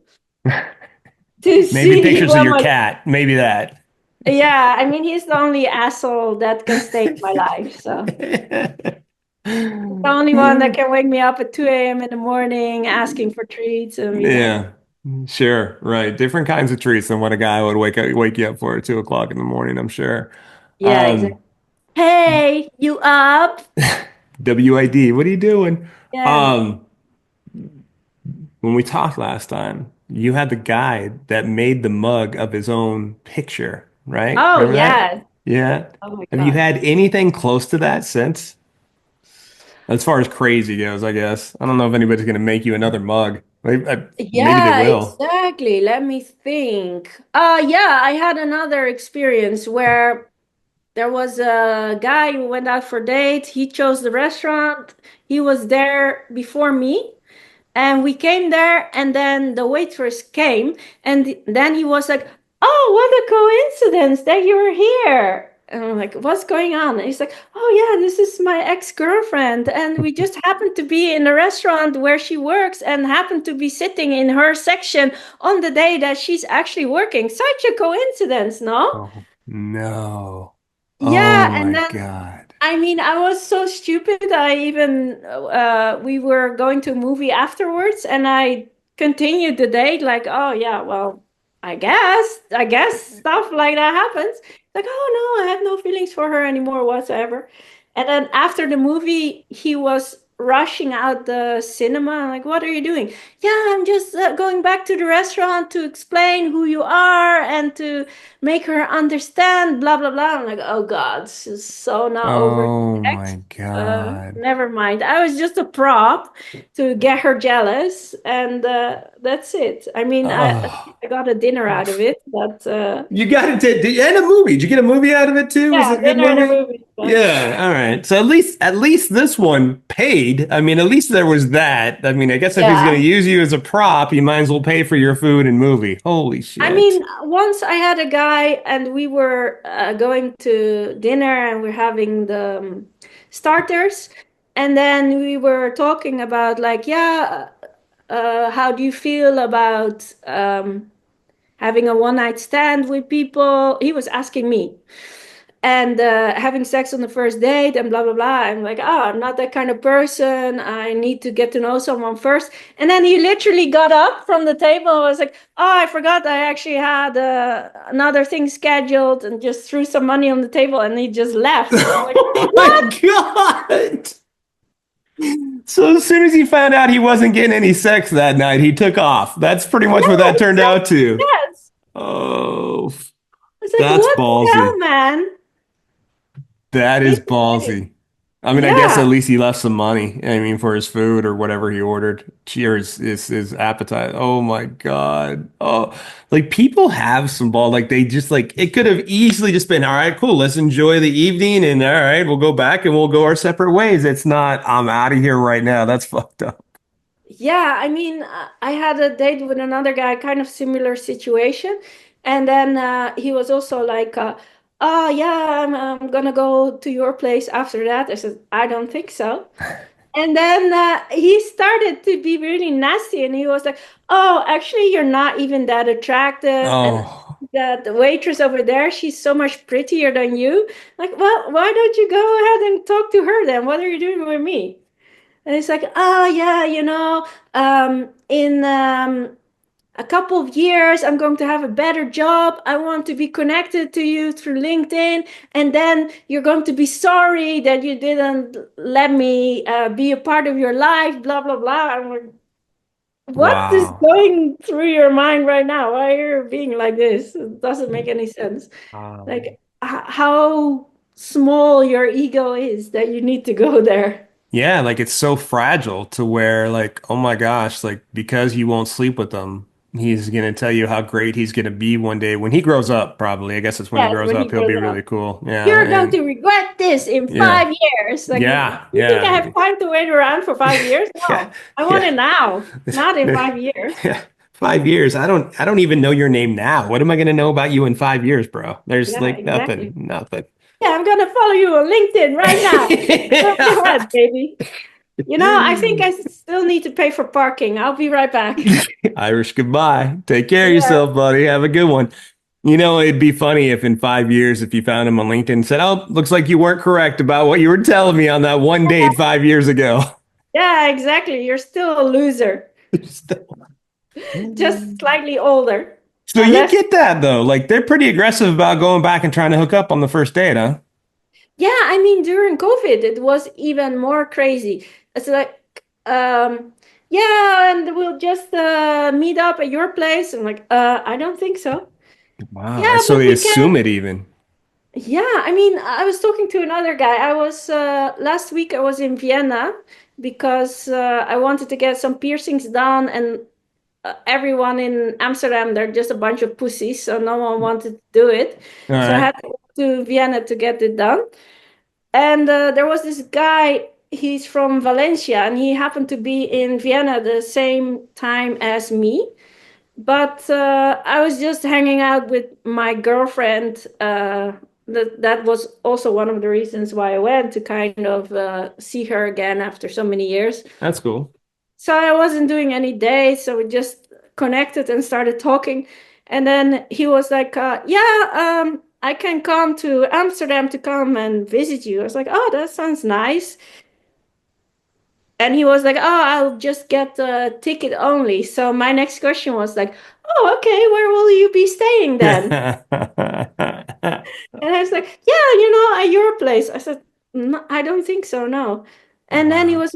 to Maybe see pictures of what your my, cat. Maybe that. yeah, I mean, he's the only asshole that can stay in my life. So he's the only one that can wake me up at 2 a.m. in the morning asking for treats and be like, Yeah, sure. Right. Different kinds of treats than what a guy would wake you up for at 2 o'clock in the morning, I'm sure. yeah, exactly. Um, Hey, you up? WID, what are you doing? Yeah. Um, when we talked last time, you had the guy that made the mug of his own picture, right? Oh, Remember that? yeah. Yeah. Oh my Have you God. had anything close to that since? As far as crazy goes, I guess. I don't know if anybody's going to make you another mug. Maybe they Yeah, will. exactly. Let me think. Yeah, I had another experience where there was a guy who went out for a date. He chose the restaurant. He was there before me. And we came there, and then the waitress came, and then he was like, "Oh, what a coincidence that you're here!" And I'm like, "What's going on?" And he's like, "Oh yeah, this is my ex-girlfriend, and we just happened to be in a restaurant where she works, and happened to be sitting in her section on the day that she's actually working. Such a coincidence, no?" Oh, no. Oh Yeah, and my then God. I mean, I was so stupid. I even we were going to a movie afterwards, and I continued the date like, oh yeah, well, I guess stuff like that happens. Like, oh no, I have no feelings for her anymore whatsoever. And then after the movie, he was rushing out the cinema. I'm like, what are you doing? Yeah, I'm just going back to the restaurant to explain who you are and to make her understand, blah blah blah. I'm like, oh God, this is so not over Oh yet. my God. Never mind. I was just a prop to get her jealous, and that's it. I mean, Oh, I got a dinner out of it, but you got it. And a movie. Did you get a movie out of it too? Was yeah, it a good dinner and a movie? movie. So. Yeah. All right. So at least this one paid. I mean, at least there was that. I mean, I guess if he's going Yeah. to use you as a prop, you might as well pay for your food and movie. Holy I shit. mean, once I had a guy and we were going to dinner and we're having the starters. And then we were talking about, like, yeah, how do you feel about having a one night stand with people? He was asking me. And having sex on the first date and blah blah blah. I'm like, oh, I'm not that kind of person. I need to get to know someone first. And then he literally got up from the table and was like, oh, I forgot I actually had another thing scheduled, and just threw some money on the table and he just left. I'm like, Oh my what? God. So as soon as he found out he wasn't getting any sex that night, he took off. That's pretty much Yeah, what that turned out exactly. to. Yes. Oh, It's like, that's what the hell, ballsy. man? That He is was like, ballsy. I mean, I guess yeah. at least he left some money. I mean, for his food or whatever he ordered. Cheers, his appetite. Oh my God. Oh, like people have some ball. Like they just like it could have easily just been, all right, cool. Let's enjoy the evening, and all right, we'll go back and we'll go our separate ways. It's not, I'm out of here right now. That's fucked up. Yeah, I mean, I had a date with another guy, kind of similar situation. And then he was also like, oh, yeah, I'm gonna go to your place after that. I said, I don't think so. And then he started to be really nasty, and he was like, oh, actually, you're not even that attractive. And Oh, that the waitress over there, she's so much prettier than you. Like, well, why don't you go ahead and talk to her then? What are you doing with me? And it's like, oh yeah, in a couple of years, I'm going to have a better job. I want to be connected to you through LinkedIn. And then you're going to be sorry that you didn't let me be a part of your life, blah, blah, blah. I'm like, what is Wow. going through your mind right now? Why are you being like this? It doesn't make any sense. Wow. Like how small your ego is that you need to go there. Yeah, like it's so fragile to where like, oh my gosh, like because you won't sleep with them, he's gonna tell you how great he's gonna be one day when he grows up, probably. I guess it's when he Yes, grows when up, he he'll grows be really up. cool. Yeah, You're going and to regret this in yeah, 5 years. Like, yeah, you think I yeah, have time to wait around for 5 years? yeah, No, I want yeah. it now, not in 5 years. Yeah. 5 years. I don't even know your name now. What am I gonna know about you in 5 years, bro? There's Yeah, like exactly. nothing. Yeah, I'm gonna follow you on LinkedIn right now. Go ahead, baby. I think I still need to pay for parking. I'll be right back. Irish goodbye. Take care of Yeah. yourself, buddy. Have a good one. It'd be funny if in 5 years, if you found him on LinkedIn and said, "Oh, looks like you weren't correct about what you were telling me on that one date 5 years ago." Yeah, exactly. You're still a loser, just slightly older. So you Less. get that though. Like they're pretty aggressive about going back and trying to hook up on the first date, huh? Yeah, I mean, during COVID, it was even more crazy. It's like, yeah, and we'll just meet up at your place. I'm like, I don't think so. Wow. Yeah, So but they we can. assume it even. Yeah, I mean, I was talking to another guy. I was last week. I was in Vienna because I wanted to get some piercings done, and everyone in Amsterdam, they're just a bunch of pussies, so no one wanted to do it. All So I right. had to go to Vienna to get it done. And there was this guy, he's from Valencia, and he happened to be in Vienna the same time as me. But I was just hanging out with my girlfriend. That was also one of the reasons why I went to kind of see her again after so many years. That's cool. So I wasn't doing any dates, so we just connected and started talking. And then he was like, "Yeah, I can come to Amsterdam to come and visit you." I was like, "Oh, that sounds nice." And he was like, "Oh, I'll just get the ticket only." So my next question was like, "Oh, okay, where will you be staying then?" And I was like, "Yeah, at your place." I said, "No, I don't think so, no." And then he Wow. was,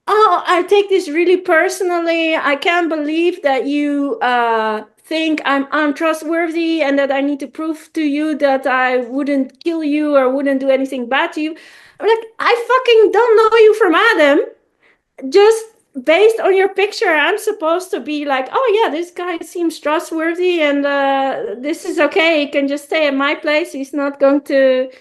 "Oh, I take this really personally. I can't believe that you think I'm untrustworthy and that I need to prove to you that I wouldn't kill you or wouldn't do anything bad to you." I'm like, "I fucking don't know you from Adam. Just based on your picture, I'm supposed to be like, oh yeah, this guy seems trustworthy and this is okay. He can just stay at my place. He's not going to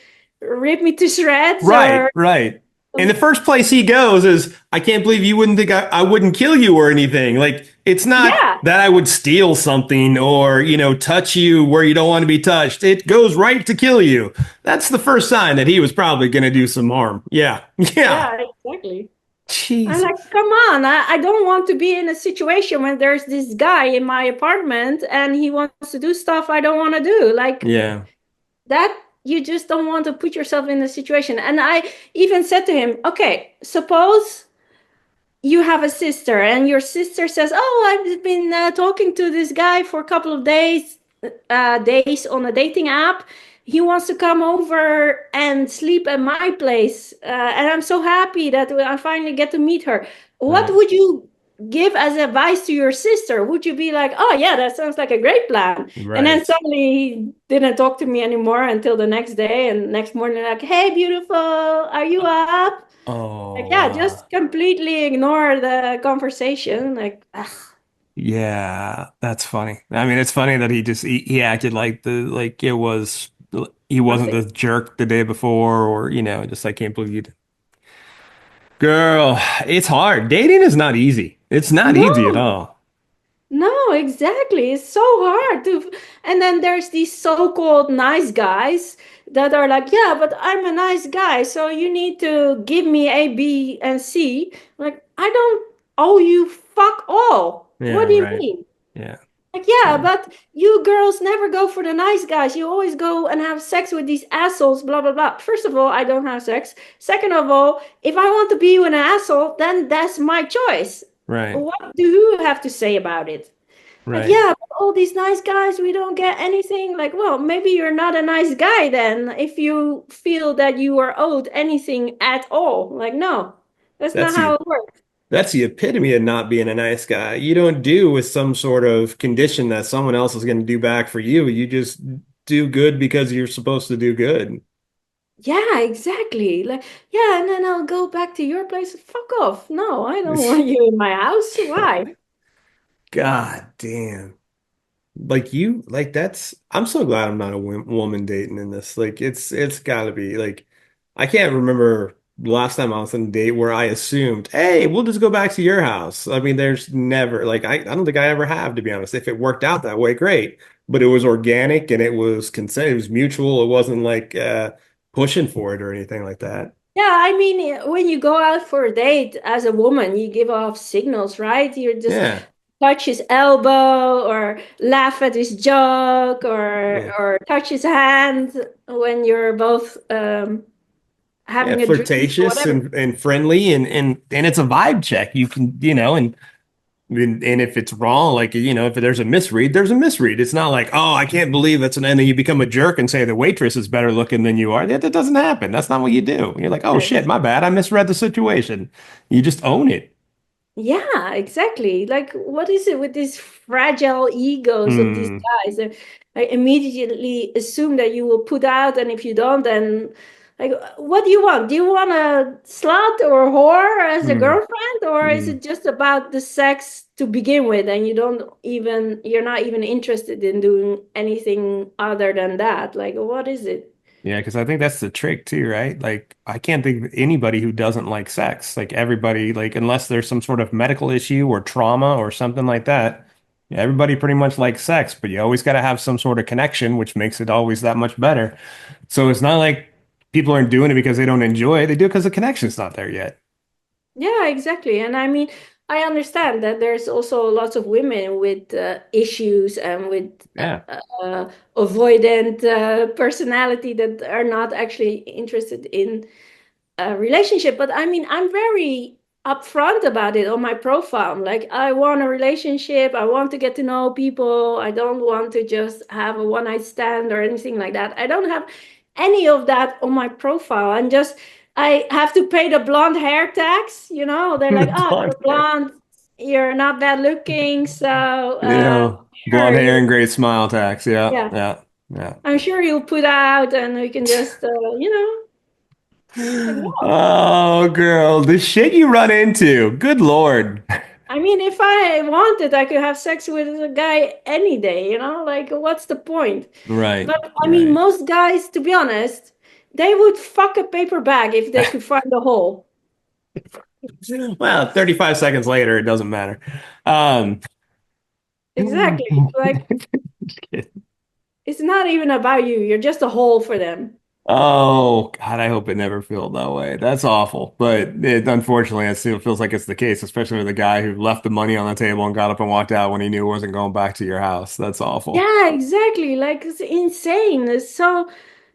rip me to shreds Right, or right. In the um, first place he goes is, I can't believe you wouldn't think I wouldn't kill you or anything. Like, it's not yeah, that I would steal something or, touch you where you don't want to be touched. It goes right to kill you. That's the first sign that he was probably going to do some harm. Yeah, yeah. yeah, exactly. I'm like, Jesus. come on, I don't want to be in a situation when there's this guy in my apartment and he wants to do stuff I don't want to do. Like Yeah. that, you just don't want to put yourself in the situation. And I even said to him, okay, suppose you have a sister and your sister says, oh, I've been talking to this guy for a couple of days on a dating app. He wants to come over and sleep at my place, and I'm so happy that I finally get to meet her. What Right. would you give as advice to your sister? Would you be like, oh yeah, that sounds like a great plan? And then Right. suddenly he didn't talk to me anymore until the next day, and next morning like, hey beautiful, are you up? Like, Oh, yeah, wow. just completely ignore the conversation. Like, ugh, Yeah, that's funny. I mean, it's funny that he acted like he wasn't nothing. the jerk the day before, or just I can't believe you. Girl, it's hard. Dating is not easy. It's not easy at No, all. no, exactly. It's so hard to. And then there's these so-called nice guys that are like, yeah, but I'm a nice guy, so you need to give me A, B, and C. Like, I don't owe you fuck all. What Yeah, do you right. mean? Yeah. Like, yeah, but you girls never go for the nice guys. You always go and have sex with these assholes, blah, blah, blah. First of all, I don't have sex. Second of all, if I want to be with an asshole, then that's my choice. Right. What do you have to say about it? Like, Right. yeah, but all these nice guys, we don't get anything. Like, well, maybe you're not a nice guy then if you feel that you are owed anything at all. Like, no, that's not That's how the it works. that's the epitome of not being a nice guy. You don't do with some sort of condition that someone else is going to do back for you. You just do good because you're supposed to do good. Yeah, exactly. Like, yeah, and then I'll go back to your place. Fuck off. No, I don't want you in my house. Why? God damn. Like you, like that's, I'm so glad I'm not a woman dating in this. Like it's gotta be like, I can't remember the last time I was on a date where I assumed, hey, we'll just go back to your house. I mean, there's never, like, I don't think I ever have, to be honest. If it worked out that way, great. But it was organic and it was consent, it was mutual. It wasn't like pushing for it or anything like that. Yeah, I mean, when you go out for a date as a woman, you give off signals, right? You just Yeah. touch his elbow or laugh at his joke Yeah. or touch his hand when you're both Yeah, having a drink or flirtatious whatever. and friendly and it's a vibe check. You can, and if it's wrong, like, if there's a misread, there's a misread. It's not like, oh, I can't believe that's and then you become a jerk and say the waitress is better looking than you are. That doesn't happen. That's not what you do. You're like, oh shit, my bad. I misread the situation. You just own it. Yeah, exactly. Like, what is it with these fragile egos of these Hmm. guys? I immediately assume that you will put out, and if you don't, then like, what do you want? Do you want a slut or a whore as a Hmm. girlfriend, or is Hmm. it just about the sex to begin with, and you're not even interested in doing anything other than that? Like, what is it? Yeah, because I think that's the trick too, right? Like, I can't think of anybody who doesn't like sex. Like, everybody, like, unless there's some sort of medical issue or trauma or something like that, yeah, everybody pretty much likes sex, but you always got to have some sort of connection, which makes it always that much better. So it's not like people aren't doing it because they don't enjoy it. They do it because the connection's not there yet. Yeah, exactly. And I mean, I understand that there's also lots of women with issues and with Yeah. avoidant personality that are not actually interested in a relationship. But I mean, I'm very upfront about it on my profile. I'm like, I want a relationship. I want to get to know people. I don't want to just have a one night stand or anything like that. I don't have any of that on my profile. And just, I have to pay the blonde hair tax. They're like, The oh, blonde you're hair. blonde. You're not bad looking. So, Blonde sure, hair and great smile tax. Yeah. yeah, Yeah. Yeah. I'm sure you'll put out and we can just, like, Oh, girl, the shit you run into. Good Lord. I mean, if I wanted, I could have sex with a guy any day, Like, what's the point? Right. But I mean, Right. most guys, to be honest, they would fuck a paper bag if they could find a hole. Well, 35 seconds later, it doesn't matter. Um, Exactly. Like, it's not even about you. You're just a hole for them. oh, God, I hope it never feels that way. That's awful. But unfortunately, it still feels like it's the case, especially with the guy who left the money on the table and got up and walked out when he knew it wasn't going back to your house. That's awful. Yeah, exactly. Like, it's insane.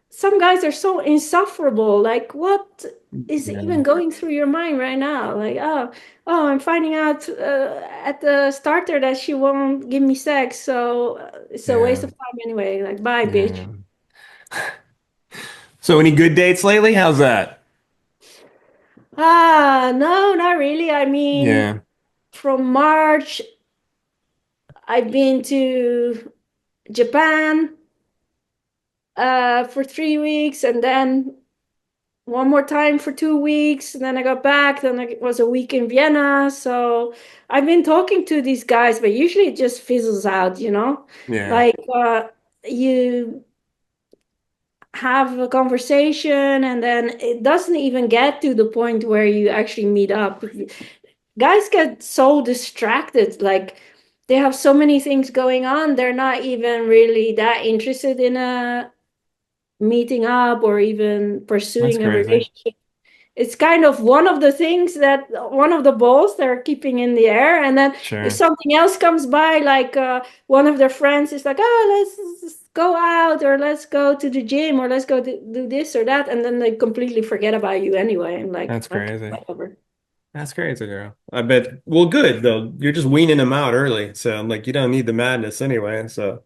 Some guys are so insufferable. Like, what is Yeah. even going through your mind right now? Like, oh, I'm finding out at the starter that she won't give me sex, so it's a waste Yeah. of time anyway. Like, bye, bitch. Yeah. So, any good dates lately? How's that? No, not really. I mean, Yeah. from March, I've been to Japan for 3 weeks, and then one more time for 2 weeks, and then I got back. Then it was a week in Vienna. So I've been talking to these guys, but usually it just fizzles out. Yeah. Like, you have a conversation, and then it doesn't even get to the point where you actually meet up. Guys get so distracted, like they have so many things going on. They're not even really that interested in a meeting up or even That's pursuing a crazy. relationship. it's kind of one of the things that one of the balls they're keeping in the air. And then if Sure. something else comes by, like one of their friends is like, oh, let's go out, or let's go to the gym, or let's go do this or that, and then they completely forget about you anyway. And like, That's okay, crazy. whatever. That's crazy, girl. I bet. Well, good though. You're just weaning them out early, so like you don't need the madness anyway. So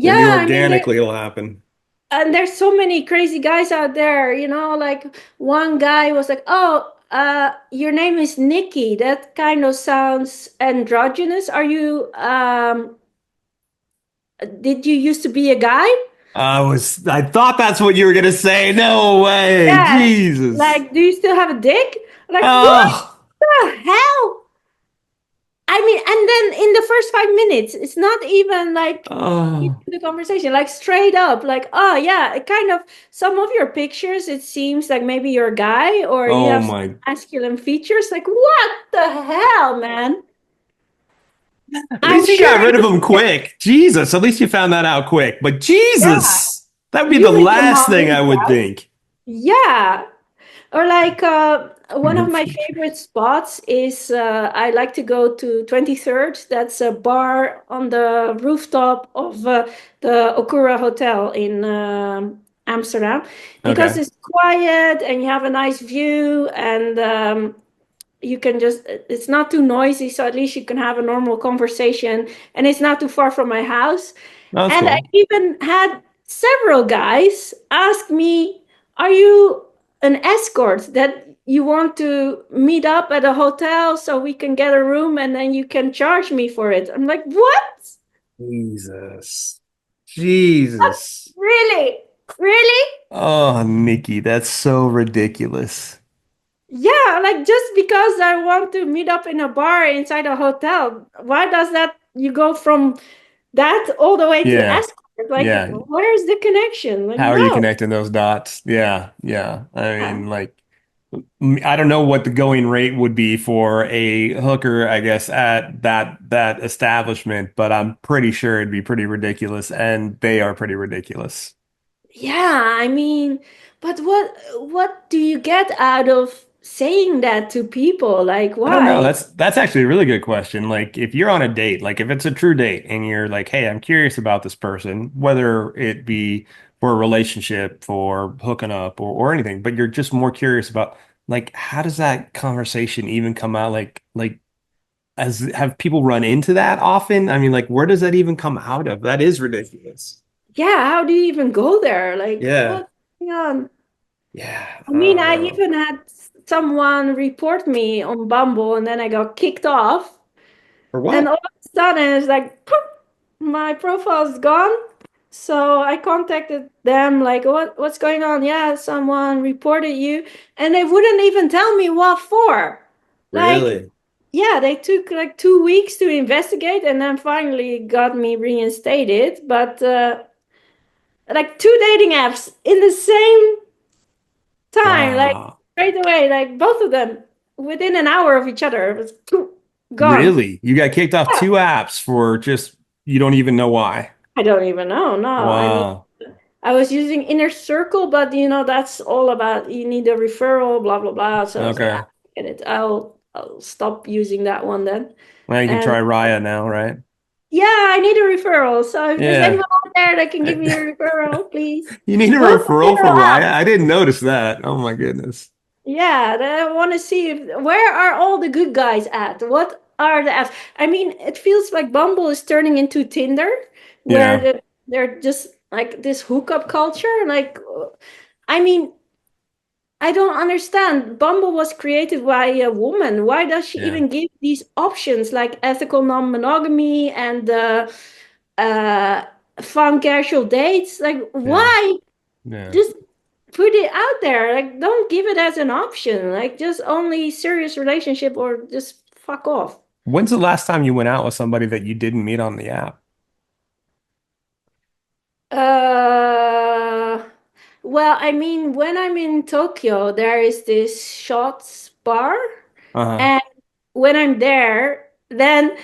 maybe Yeah, I mean, organically it'll happen. and there's so many crazy guys out there, like one guy was like, oh, your name is Nikki. That kind of sounds androgynous. Did you used to be a guy? I thought that's what you were gonna say. No way. Yeah. Jesus. Like, do you still have a dick? Like, what Oh, the hell? I mean, and then in the first 5 minutes, it's not even like into oh, the conversation, like straight up, like, oh yeah, it kind of some of your pictures, it seems like maybe you're a guy or you oh have some my. masculine features. Like, what the hell, man? At I'm least you sure got rid of you, him quick. Jesus. At least you found that out quick. But yeah, Jesus, that'd be the you leave your last mom thing I really would proud. think. Yeah. Or like one of No my future. favorite spots is I like to go to 23rd. That's a bar on the rooftop of the Okura Hotel in Amsterdam, because Okay. it's quiet and you have a nice view, and you can just, it's not too noisy, so at least you can have a normal conversation, and it's not too far from my house. That's And I cool. even had several guys ask me, are you an escort that you want to meet up at a hotel so we can get a room and then you can charge me for it? I'm like, what? Jesus. Jesus. Really? Really? Oh, Nikki, that's so ridiculous. Yeah, like just because I want to meet up in a bar inside a hotel, why does that you go from that all the way to Yeah. escort? Like, Yeah. where's the connection? Like, How are you no. connecting those dots? Yeah. Yeah. I Yeah. mean, like, I don't know what the going rate would be for a hooker, I guess, at that establishment, but I'm pretty sure it'd be pretty ridiculous, and they are pretty ridiculous. Yeah, I mean, but what do you get out of saying that to people? Like, I don't know. why? That's actually a really good question. Like if you're on a date, like if it's a true date and you're like, "Hey, I'm curious about this person," whether it be for a relationship, for hooking up or anything, but you're just more curious about like how does that conversation even come out? Like as have people run into that often? I mean, like where does that even come out of? That is ridiculous. Yeah, how do you even go there? Like, Yeah. what's going on? Yeah. I I mean, don't I know. even had someone report me on Bumble and then I got kicked off. For And what? all of a sudden, it's like, poof, my profile is gone. So I contacted them, like, what's going on? Yeah, someone reported you, and they wouldn't even tell me what for. Like, Really? yeah, they took like 2 weeks to investigate, and then finally got me reinstated. But like two dating apps in the same time, like Wow. straight away, like both of them within an hour of each other, it was poof, gone. Really? You got kicked off two apps for just you don't even know why. I don't even know. No, I mean, Wow. I was using Inner Circle, but that's all about you need a referral, blah blah blah. So I was like, Okay. get it. I'll stop using that one then. Well, you can And try Raya now, right? yeah, I need a referral. So if there's Yeah. anyone out there that can give me a referral, please. You need a Both referral for referral Raya? apps. I didn't notice that. Oh my goodness. Yeah, I want to see where are all the good guys at? What are the apps? I mean, it feels like Bumble is turning into Tinder, where Yeah. they're just like this hookup culture. Like, I mean, I don't understand. Bumble was created by a woman. Why does she Yeah. even give these options like ethical non-monogamy and uh, fun casual dates? Like, Yeah. why? Yeah. Just put it out there. Like, don't give it as an option. Like, just only serious relationship or just fuck off. When's the last time you went out with somebody that you didn't meet on the app? Uh, well, I mean, when I'm in Tokyo, there is this shots bar, Uh-huh. and when I'm there, then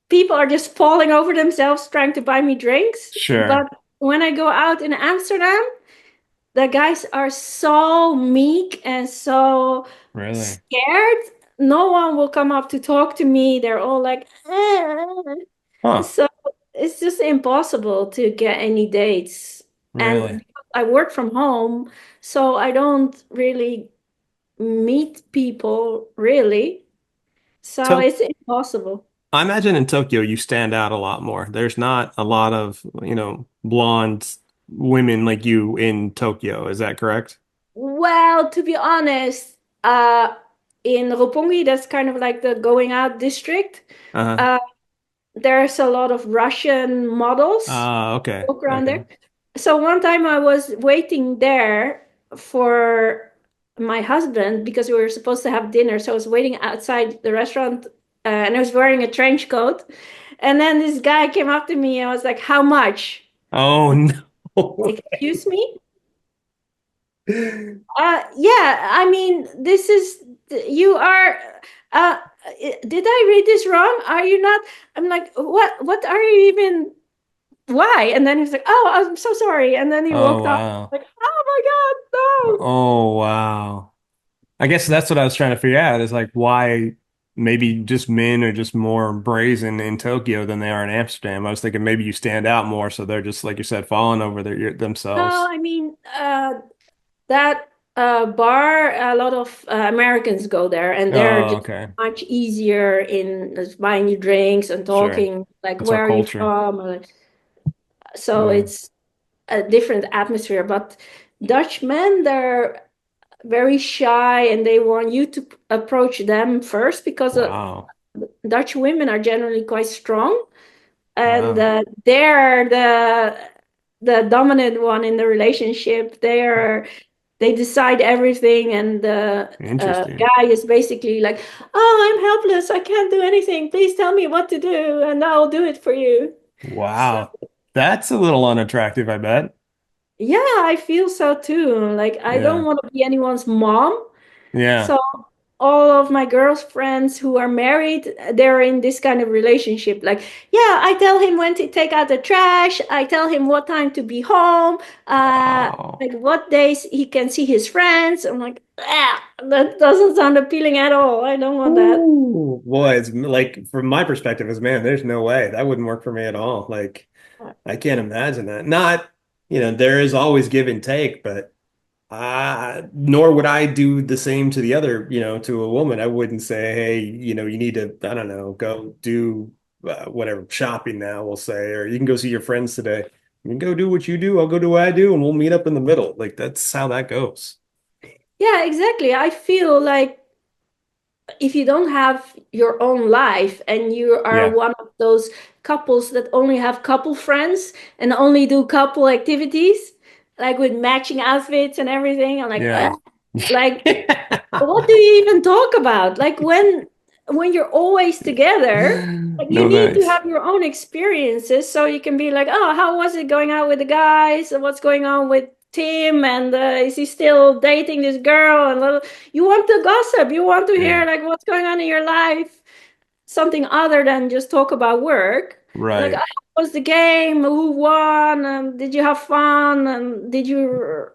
people are just falling over themselves trying to buy me drinks. Sure. But when I go out in Amsterdam, the guys are so meek and so Really? scared. No one will come up to talk to me. They're all like, Huh. so it's just impossible to get any dates. Really? And I work from home, so I don't really meet people really. So So it's impossible. I imagine in Tokyo you stand out a lot more. There's not a lot of, blonde women like you in Tokyo. Is that correct? Well, to be honest, in Roppongi, that's kind of like the going out district. Uh-huh. Uh, there's a lot of Russian models Okay. walk around Okay. there. So one time I was waiting there for my husband because we were supposed to have dinner. So I was waiting outside the restaurant, and I was wearing a trench coat. And then this guy came up to me and I was like, "How much?" Oh no. Excuse me? Yeah, I mean, this is, you are, uh, did I read this wrong? Are you not? I'm like, what are you even, why? And then he's like, oh, I'm so sorry. And then he Oh walked off. wow. Like, oh my God, no. Oh wow. I guess that's what I was trying to figure out is like why maybe just men are just more brazen in Tokyo than they are in Amsterdam. I was thinking maybe you stand out more, so they're just like you said, falling over No, themselves. I mean, that bar, a lot of Americans go there, and they're Oh, just okay. much easier in buying you drinks and Sure. talking, like, That's our where are you culture. from? Or like, so Mm. it's a different atmosphere. But Dutch men, they're very shy and they want you to approach them first because Wow. Dutch women are generally quite strong, and Wow. they're the dominant one in the relationship. They decide everything, and the Interesting. guy is basically like, "Oh, I'm helpless. I can't do anything. Please tell me what to do, and I'll do it for you." So Wow. That's a little unattractive, I bet. yeah, I feel so too. Like, I don't Yeah. want to be anyone's mom. Yeah. So all of my girlfriends who are married, they're in this kind of relationship. Like, yeah, I tell him when to take out the trash. I tell him what time to be home. Wow. Like what days he can see his friends. I'm like, ah, that doesn't sound appealing at all. I don't want that. Ooh. Boy, it's like from my perspective as man, there's no way that wouldn't work for me at all. Like I can't imagine that. Not, there is always give and take, but nor would I do the same to the other, to a woman. I wouldn't say, hey, you need to, I don't know, go do whatever shopping now, we'll say, or you can go see your friends today. You can go do what you do, I'll go do what I do, and we'll meet up in the middle. Like that's how that goes. Yeah, exactly. I feel like if you don't have your own life and you are Yeah. one of those couples that only have couple friends and only do couple activities, like with matching outfits and everything, I'm like, Yeah. ugh. Like, what do you even talk about? Like, when you're always together, like, you No need to thanks. have your own experiences so you can be like, oh, how was it going out with the guys? And what's going on with Tim? And is he still dating this girl? And you want to gossip. You want to hear Yeah. like what's going on in your life, something other than just talk about work. Like, Right. how was the game? Who won? Did you have fun? And did you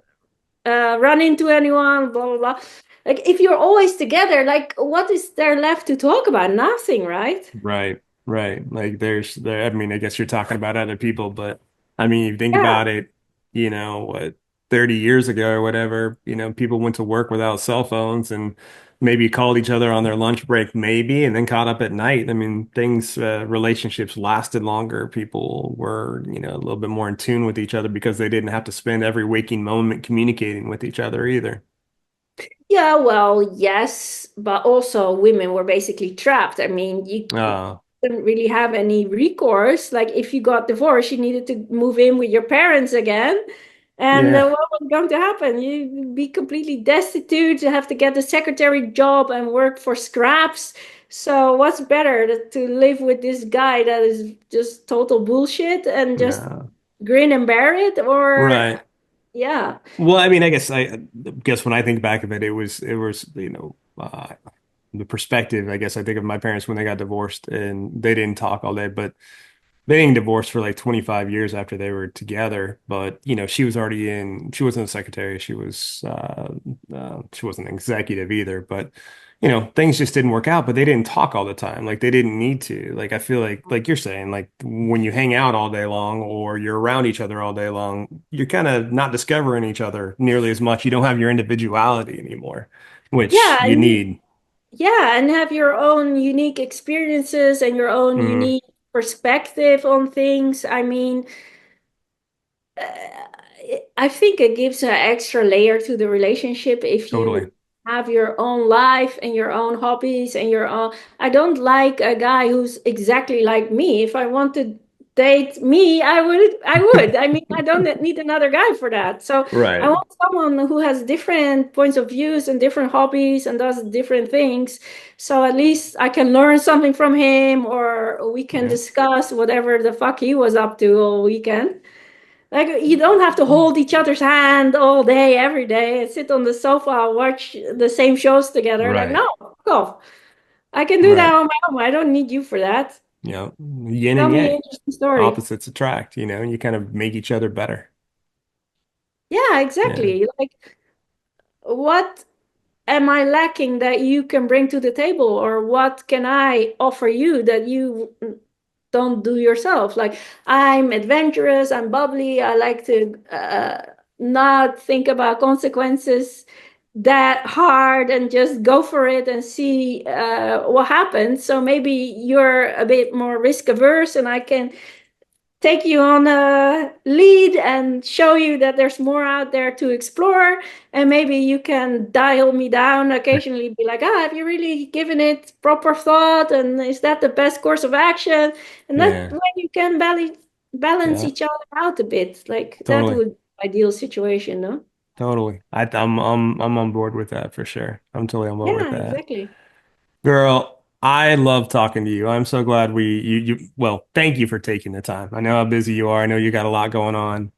run into anyone? Blah blah blah. Like, if you're always together, like, what is there left to talk about? Nothing, right? Right, right. Like I mean, I guess you're talking about other people, but I mean, you think Yeah. about it, what, 30 years ago or whatever, people went to work without cell phones and maybe called each other on their lunch break, maybe, and then caught up at night. I mean, relationships lasted longer. People were, a little bit more in tune with each other because they didn't have to spend every waking moment communicating with each other either. Yeah, well, yes, but also women were basically trapped. I mean, you Uh, didn't really have any recourse. Like, if you got divorced, you needed to move in with your parents again. And yeah, what was going to happen? You'd be completely destitute, you have to get a secretary job and work for scraps. So, what's better to live with this guy that is just total bullshit and just no, grin and bear it? Or, right. yeah. Well, I mean, I guess when I think back of it, it was the perspective. I guess I think of my parents when they got divorced and they didn't talk all day, but They didn't divorce for like 25 years after they were together, but she wasn't a secretary. She wasn't an executive either, but things just didn't work out, but they didn't talk all the time. Like they didn't need to. Like I feel like you're saying, like when you hang out all day long or you're around each other all day long, you're kind of not discovering each other nearly as much. You don't have your individuality anymore, which Yeah, you need. yeah, and have your own unique experiences and your own Mm, unique perspective on things. I mean, I think it gives an extra layer to the relationship if totally. you have your own life and your own hobbies and your own. I don't like a guy who's exactly like me. If I want to date me, I would. I would. I mean, I don't need another guy for that. So I Right. want someone who has different points of views and different hobbies and does different things. So at least I can learn something from him, or we can Yeah. discuss whatever the fuck he was up to all weekend. Like you don't have to hold each other's hand all day, every day, and sit on the sofa, watch the same shows together. Like, Right. no, fuck off. I can do that Right. on my own. I don't need you for that. Yin Tell and me an yang, interesting story. opposites attract, and you kind of make each other better. Yeah, Yeah. exactly. Like, what am I lacking that you can bring to the table, or what can I offer you that you don't do yourself? Like, I'm adventurous, I'm bubbly, I like to not think about consequences that hard and just go for it and see what happens. So maybe you're a bit more risk averse, and I can take you on a lead and show you that there's more out there to explore. And maybe you can dial me down occasionally, be like, ah, have you really given it proper thought? And is that the best course of action? And that Yeah. way you can balance Yeah. each other out a bit. Like that Totally. would be ideal situation, no? Totally. I'm on board with that for sure. I'm totally on board with Yeah, that. exactly. Girl, I love talking to you. I'm so glad well, thank you for taking the time. I know how busy you are. I know you got a lot going on.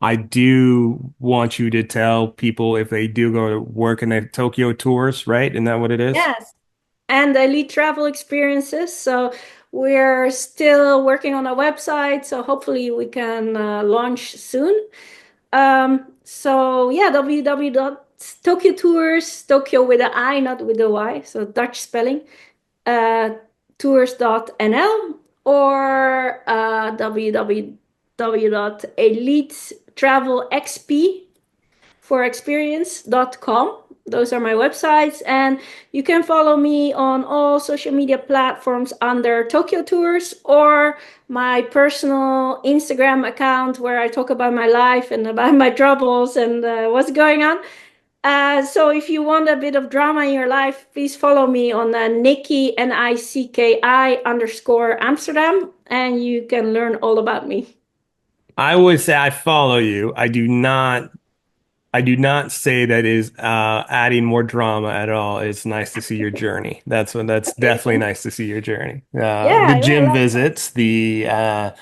I do want you to tell people if they do go to work in the Tokyo tours, right? Isn't that what it is? Yes. And elite travel experiences. So we're still working on a website. So hopefully we can launch soon. So yeah, www.tokyo tours, Tokyo with an I, not with a Y, so Dutch spelling, uh, tours.nl or www.elitetravelxp for experience.com. Those are my websites. And you can follow me on all social media platforms under Tokyo Tours or my personal Instagram account where I talk about my life and about my troubles and what's going on. So if you want a bit of drama in your life, please follow me on Nikki, NICKI underscore Amsterdam, and you can learn all about me. I would say I follow you. I do not say that is adding more drama at all. It's nice to see your journey. That's Okay. definitely nice to see your journey. The Yeah, yeah, gym likewise. visits, I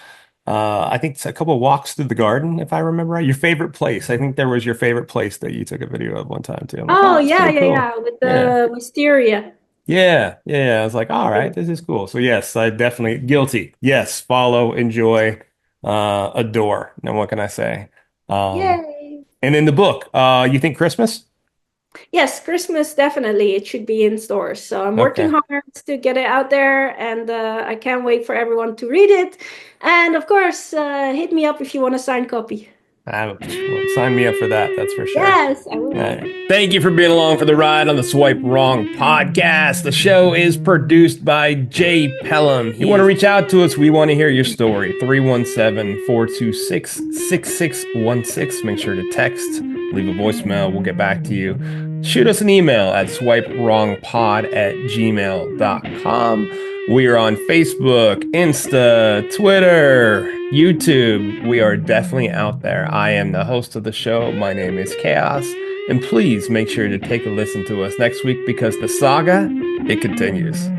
think it's a couple of walks through the garden, if I remember right. Your favorite place. I think there was your favorite place that you took a video of one time too. I'm like, oh, Oh that's yeah, pretty yeah, cool. yeah, with Yeah. the wisteria. Yeah. I was like, all right, this is cool. So yes, I definitely guilty. Yes, follow, enjoy, adore. Now what can I say? Um, Yay. and in the book, you think Christmas? Yes, Christmas definitely. It should be in stores. So I'm working Okay. hard to get it out there, and I can't wait for everyone to read it. And of course, hit me up if you want a signed copy. Well, sign me up for that. That's for sure. Yes, I All will. right. Thank you for being along for the ride on the Swipe Wrong podcast. The show is produced by Jay Pelham. You want to reach out to us? We want to hear your story. 317-426-6616. Make sure to text, leave a voicemail. We'll get back to you. Shoot us an email at swipewrongpod@gmail.com. We are on Facebook, Insta, Twitter, YouTube. We are definitely out there. I am the host of the show. My name is Chaos. And please make sure to take a listen to us next week because the saga, it continues.